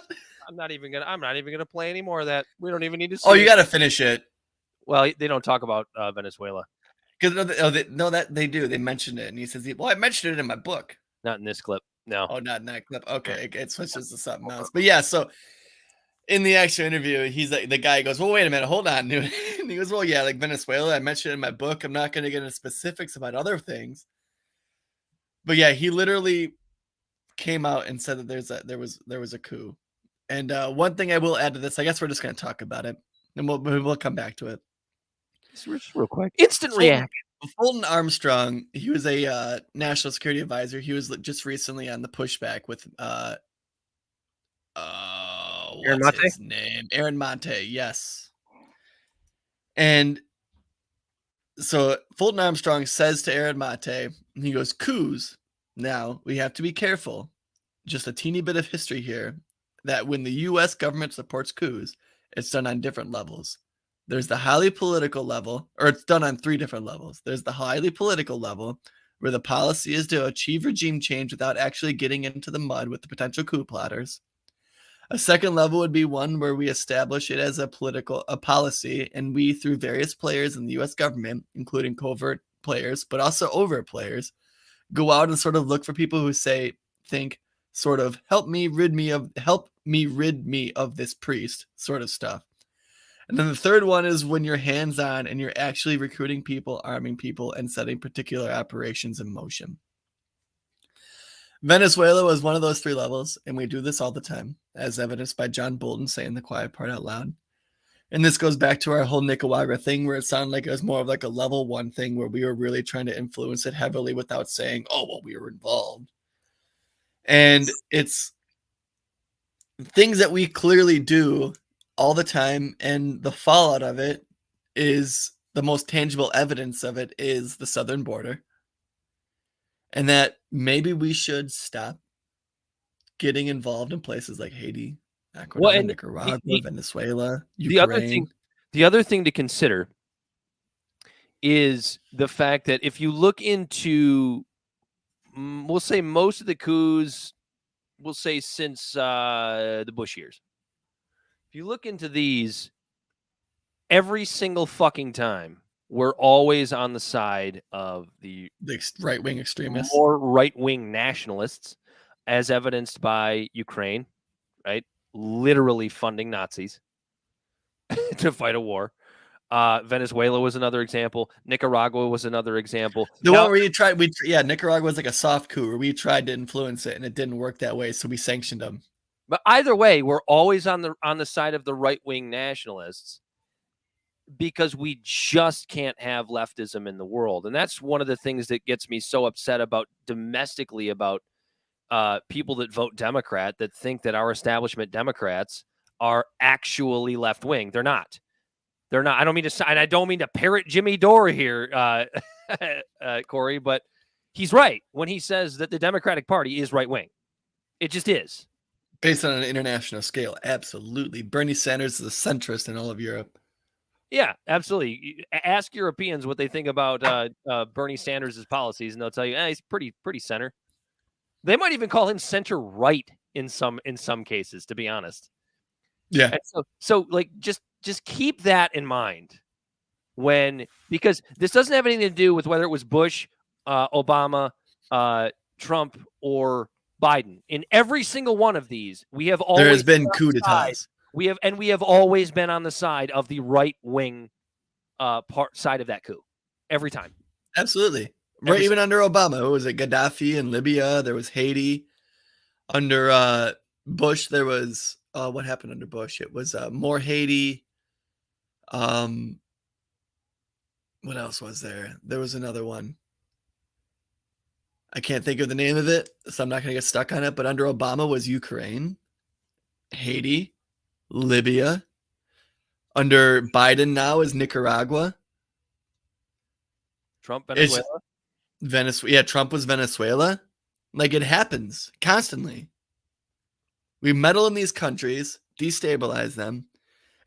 I'm not even gonna play any more of that. We don't even need to see. Oh, you got to finish it. Well, they don't talk about Venezuela. Because that they do. They mentioned it, and he says, "Well, I mentioned it in my book." Not in this clip. No. Oh, not in that clip. Okay, it switches to something else. But yeah, so in the actual interview, he's like, the guy goes, "Well, wait a minute, hold on." And he goes, "Well, yeah, like Venezuela, I mentioned it in my book. I'm not going to get into specifics about other things." But yeah, he literally came out and said that there was a coup. And one thing I will add to this, I guess we're just going to talk about it, and we'll come back to it. Just real quick. Instant reaction. Fulton Armstrong, he was a national security advisor. He was just recently on the pushback with what's his name? Aaron Monte, yes. And so Fulton Armstrong says to Aaron Monte, he goes, coups. Now we have to be careful. Just a teeny bit of history here, that when the U.S. government supports coups, it's done on different levels. There's the highly political level, or it's done on 3 different levels. There's the highly political level, where the policy is to achieve regime change without actually getting into the mud with the potential coup plotters. A second level would be one where we establish it as a policy, and we, through various players in the U.S. government, including covert players, but also overt players, go out and sort of look for people who think sort of help me rid me of this priest sort of stuff. And then the third one is when you're hands-on and you're actually recruiting people, arming people, and setting particular operations in motion. Venezuela was one of those 3 levels, and we do this all the time, as evidenced by John Bolton saying the quiet part out loud. And this goes back to our whole Nicaragua thing, where it sounded like it was more of like a level 1 thing where we were really trying to influence it heavily without saying, oh, well, we were involved. And it's things that we clearly do all the time, and the fallout of it is the most tangible evidence of it is the southern border. And that maybe we should stop getting involved in places like Haiti, Ecuador, Nicaragua, Venezuela, Ukraine. The other thing to consider is the fact that if you look into, we'll say most of the coups, we'll say since the Bush years, if you look into these, every single fucking time, we're always on the side of the right-wing extremists, or right-wing nationalists, as evidenced by Ukraine, right? Literally funding Nazis to fight a war. Venezuela was another example. Nicaragua was another example. The one where you tried, Nicaragua was like a soft coup where we tried to influence it and it didn't work that way, so we sanctioned them. But either way, we're always on the side of the right-wing nationalists because we just can't have leftism in the world. And that's one of the things that gets me so upset about domestically about people that vote Democrat that think that our establishment Democrats are actually left-wing. They're not. They're not. I don't mean to parrot Jimmy Dore here, Corey, but he's right when he says that the Democratic Party is right-wing. It just is. Based on an international scale, absolutely. Bernie Sanders is a centrist in all of Europe. Yeah, absolutely. Ask Europeans what they think about Bernie Sanders' policies, and they'll tell you, he's pretty center. They might even call him center right in some cases, to be honest. Yeah. And so like just keep that in mind because this doesn't have anything to do with whether it was Bush, Obama, Trump, or Biden. In every single one of these, we have always there has been coup d'etats. We have always been on the side of the right wing side of that coup every time. Absolutely. Right, even under Obama, who was it? Gaddafi in Libya. There was Haiti. Under Bush, there was what happened under Bush? It was more Haiti. What else was there? There was another one. I can't think of the name of it, so I'm not going to get stuck on it. But under Obama was Ukraine, Haiti, Libya. Under Biden now is Nicaragua. Trump, Venezuela. Yeah, Trump was Venezuela. Like, it happens constantly. We meddle in these countries, destabilize them,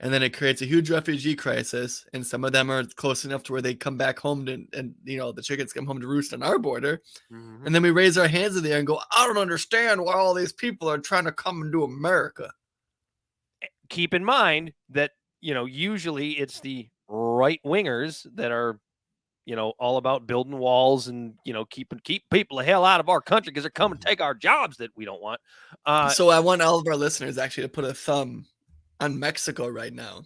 and then it creates a huge refugee crisis. And some of them are close enough to where they come back home and the chickens come home to roost on our border. Mm-hmm. And then we raise our hands in the air and go, I don't understand why all these people are trying to come into America. Keep in mind that, usually it's the right wingers that are, all about building walls and, keep people the hell out of our country because they're coming to take our jobs that we don't want. So I want all of our listeners actually to put a thumb on Mexico right now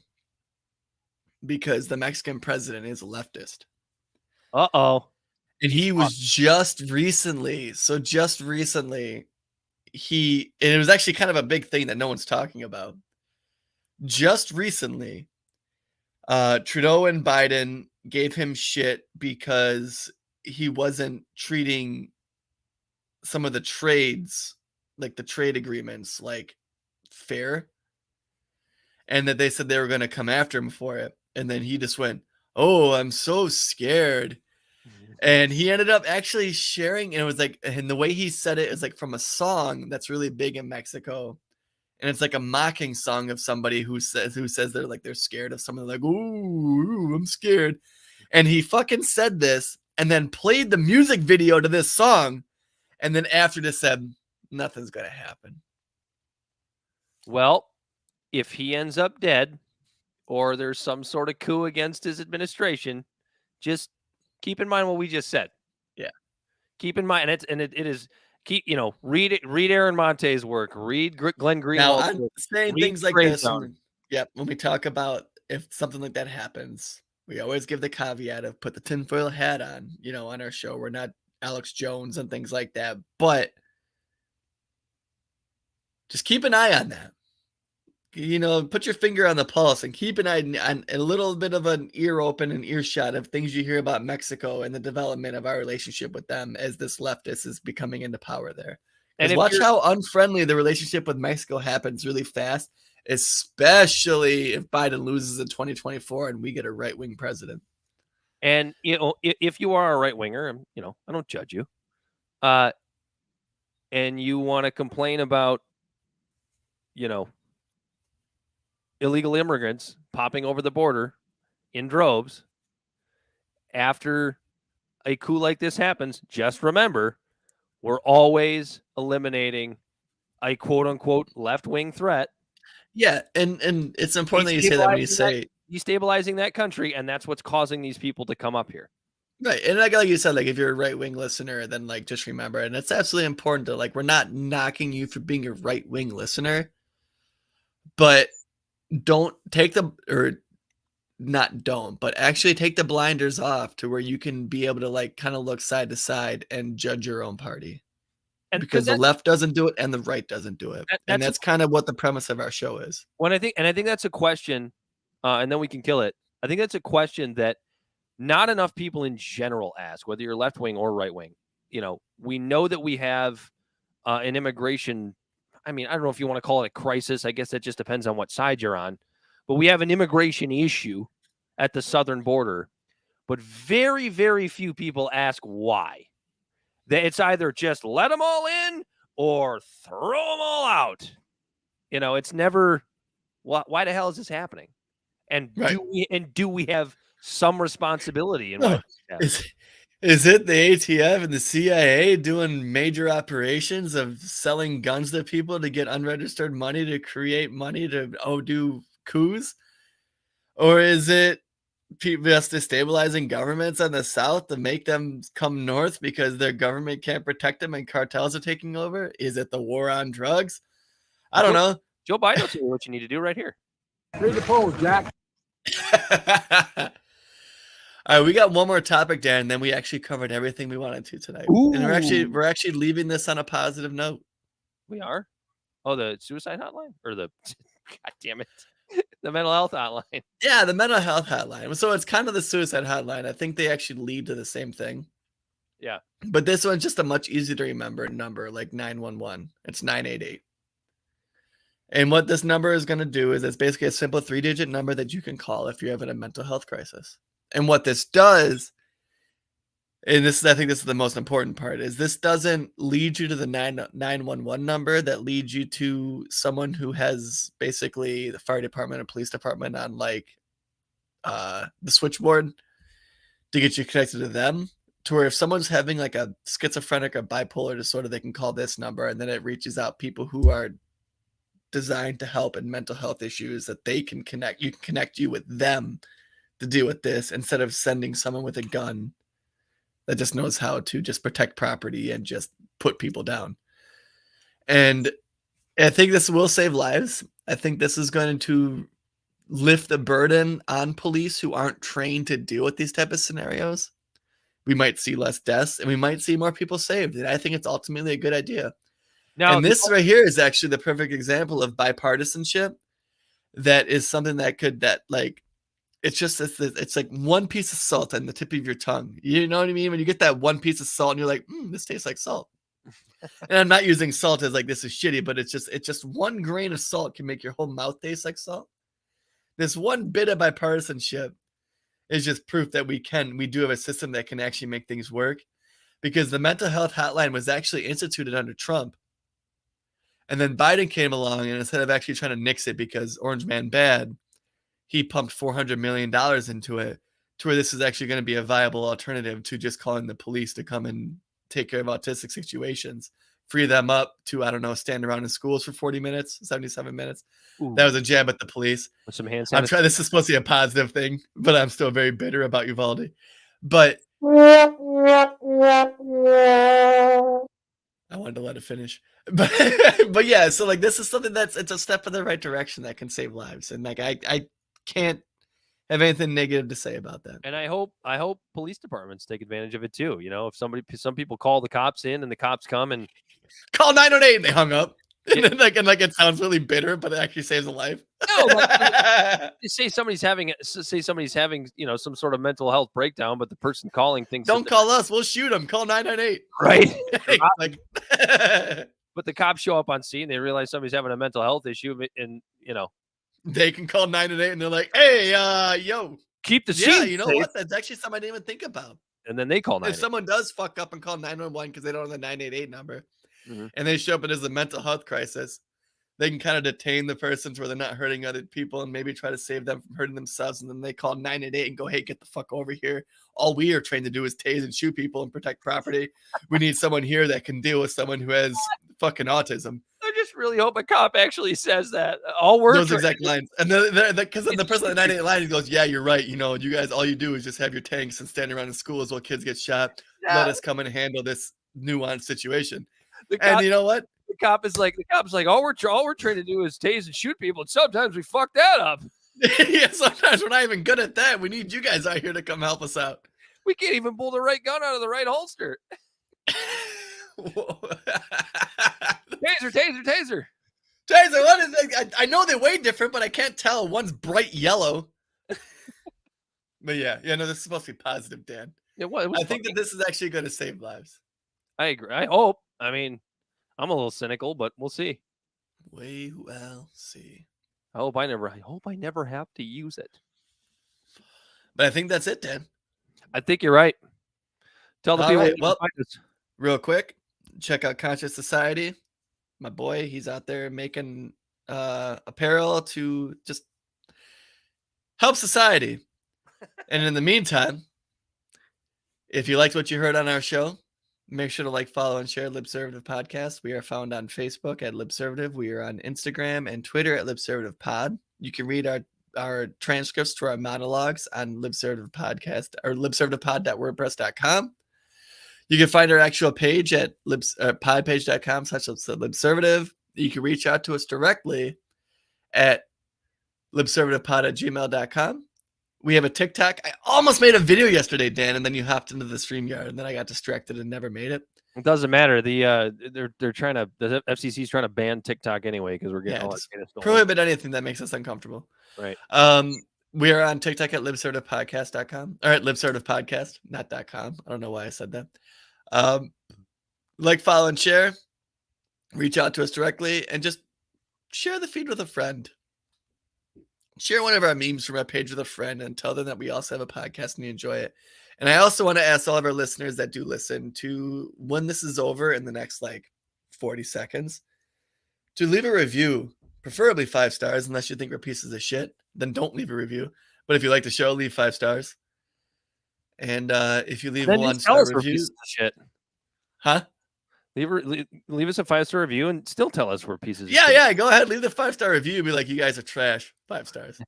because the Mexican president is a leftist. Uh-oh. And he was just recently, and it was actually kind of a big thing that no one's talking about. Just recently, Trudeau and Biden gave him shit because he wasn't treating some of the trades, like the trade agreements, like fair. And that they said they were going to come after him for it. And then he just went, oh, I'm so scared. And he ended up actually sharing, and it was like, and the way he said it is like from a song that's really big in Mexico. And it's like a mocking song of somebody who says they're scared of someone, like, ooh, I'm scared. And he fucking said this and then played the music video to this song. And then after this said, nothing's going to happen. Well, if he ends up dead or there's some sort of coup against his administration, just keep in mind what we just said. Yeah. Keep in mind, and it is read Aaron Monte's work, read Glenn Now, Greenwald's I'm work, saying read things like Gray's this. Zone. When we talk about if something like that happens, we always give the caveat of put the tinfoil hat on, on our show. We're not Alex Jones and things like that, but just keep an eye on that. Put your finger on the pulse and keep an eye on a little bit of an ear open and earshot of things you hear about Mexico and the development of our relationship with them as this leftist is becoming into power there. And watch how unfriendly the relationship with Mexico happens really fast, especially if Biden loses in 2024 and we get a right-wing president. And, if you are a right-winger, I don't judge you, and you want to complain about, illegal immigrants popping over the border in droves after a coup like this happens, just remember, we're always eliminating a quote-unquote left-wing threat. Yeah, and it's important that you say that when you say destabilizing that country, and that's what's causing these people to come up here. Right. And like you said, if you're a right-wing listener, then just remember, and it's absolutely important to we're not knocking you for being a right-wing listener, but actually take the blinders off to where you can be able to kind of look side to side and judge your own party. And because the left doesn't do it and the right doesn't do it. And that's kind of what the premise of our show is. I think that's a question, and then we can kill it. I think that's a question that not enough people in general ask, whether you're left wing or right wing. We know that we have an immigration. I don't know if you want to call it a crisis. I guess that just depends on what side you're on. But we have an immigration issue at the southern border. But very, very few people ask why. It's either just let them all in or throw them all out. It's never, why the hell is this happening? And right. do we have some responsibility in what Is it the ATF and the CIA doing major operations of selling guns to people to get unregistered money to create money to do coups? Or is it people just destabilizing governments on the South to make them come north because their government can't protect them and cartels are taking over? Is it the war on drugs? I don't know. Joe Biden will tell you what you need to do right here. Read the polls, Jack. All right, we got one more topic, Dan, and then we actually covered everything we wanted to tonight. Ooh. And we're actually leaving this on a positive note. We are? Oh, the suicide hotline? Or the God damn it. The mental health hotline. Yeah, the mental health hotline. So it's kind of the suicide hotline. I think they actually lead to the same thing. Yeah. But this one's just a much easier to remember number, like 911. It's 988. And what this number is going to do is it's basically a simple 3-digit number that you can call if you're having a mental health crisis. And what this does, and I think this is the most important part, is this doesn't lead you to the 911 number that leads you to someone who has basically the fire department or police department on the switchboard to get you connected to them. To where if someone's having a schizophrenic or bipolar disorder, they can call this number, and then it reaches out people who are designed to help in mental health issues that they can connect. You can connect you with them to deal with this instead of sending someone with a gun that just knows how to just protect property and just put people down. And I think this will save lives. I think this is going to lift the burden on police who aren't trained to deal with these type of scenarios. We might see less deaths and we might see more people saved. And I think it's ultimately a good idea. Now, and this right here is actually the perfect example of bipartisanship. That is something it's like one piece of salt on the tip of your tongue. You know what I mean? When you get that one piece of salt and you're like, this tastes like salt. And I'm not using salt as this is shitty, but it's just one grain of salt can make your whole mouth taste like salt. This one bit of bipartisanship is just proof that we do have a system that can actually make things work, because the mental health hotline was actually instituted under Trump. And then Biden came along, and instead of actually trying to nix it because Orange Man bad, he pumped $400 million into it to where this is actually going to be a viable alternative to just calling the police to come and take care of autistic situations, free them up to, I don't know, stand around in schools for 40 minutes, 77 minutes. Ooh. That was a jab at the police. With some hand sanitizer. This is supposed to be a positive thing, but I'm still very bitter about Uvalde. But I wanted to let it finish, but yeah. So like, this is something it's a step in the right direction that can save lives, and like I can't have anything negative to say about that. And I hope police departments take advantage of it too. You know, if some people call the cops in and the cops come and call 918 and they hung up. And then like it sounds really bitter, but it actually saves a life. No, like, say somebody's having some sort of mental health breakdown, but the person calling thinks don't call us, we'll shoot them. Call 998. Right. Like, but the cops show up on scene, they realize somebody's having a mental health issue, and they can call 998 and they're like, hey, yo, keep the yeah, scene you know safe. what? That's actually something I didn't even think about. And then they call 988. If someone does fuck up and call 911 because they don't have the 988 number, mm-hmm. and they show up and there's a mental health crisis, they can kind of detain the person where they're not hurting other people and maybe try to save them from hurting themselves. And then they call 988 and go, hey, get the fuck over here. All we are trained to do is tase and shoot people and protect property. We need someone here that can deal with someone who has fucking autism. I just really hope a cop actually says that. All words. Those exact lines. And then because the person at the 988 line goes, yeah, you're right. You know, you guys, all you do is just have your tanks and stand around in schools while kids get shot. Yeah. Let us come and handle this nuanced situation. Cop, and you know what? The cop's like, all we're trying to do is tase and shoot people. And sometimes we fuck that up. Yeah, sometimes we're not even good at that. We need you guys out here to come help us out. We can't even pull the right gun out of the right holster. Taser. Taser, what is it? I know they weigh different, but I can't tell. One's bright yellow. But yeah, no, this is supposed to be positive, Dan. Yeah, I think that this is actually going to save lives. I agree. I hope. I mean, I'm a little cynical, but we'll see. We will see. I hope I never have to use it. But I think that's it, Dan. I think you're right. Tell the people. Right, well, real quick, check out Conscious Society. My boy, he's out there making apparel to just help society. And in the meantime, if you liked what you heard on our show, make sure to like, follow, and share Libservative Podcast. We are found on Facebook at Libservative. We are on Instagram and Twitter at Libservative Pod. You can read our transcripts to our monologues on Libservative Podcast or libservativepod.wordpress.com. You can find our actual page at podpage.com/libservative. You can reach out to us directly at libservativepod@gmail.com. We have a TikTok. I almost made a video yesterday, Dan, and then you hopped into the StreamYard, and then I got distracted and never made it. It doesn't matter. They're trying to, the FCC is trying to ban TikTok anyway because we're getting all that data stolen. Prohibit anything that makes us uncomfortable. Right. We are on TikTok at libservativepodcast.com or at libservativepodcast, not .com. I don't know why I said that. Like, follow, and share. Reach out to us directly and just share the feed with a friend. Share one of our memes from our page with a friend and tell them that we also have a podcast and you enjoy it. And I also want to ask all of our listeners that do listen to, when this is over in the next 40 seconds, to leave a review, preferably 5 stars, unless you think we're pieces of shit. Then don't leave a review. But if you like the show, leave 5 stars. And if you leave then 1-star review, shit. Huh? Leave us a 5-star review and still tell us we're pieces of shit. Yeah, go ahead. Leave the 5-star review. Be like, you guys are trash. 5 stars.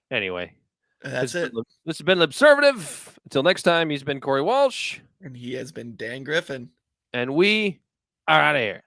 Anyway. That's it. This has been Libservative. Until next time, he's been Corey Walsh. And he has been Dan Griffin. And we are out of here.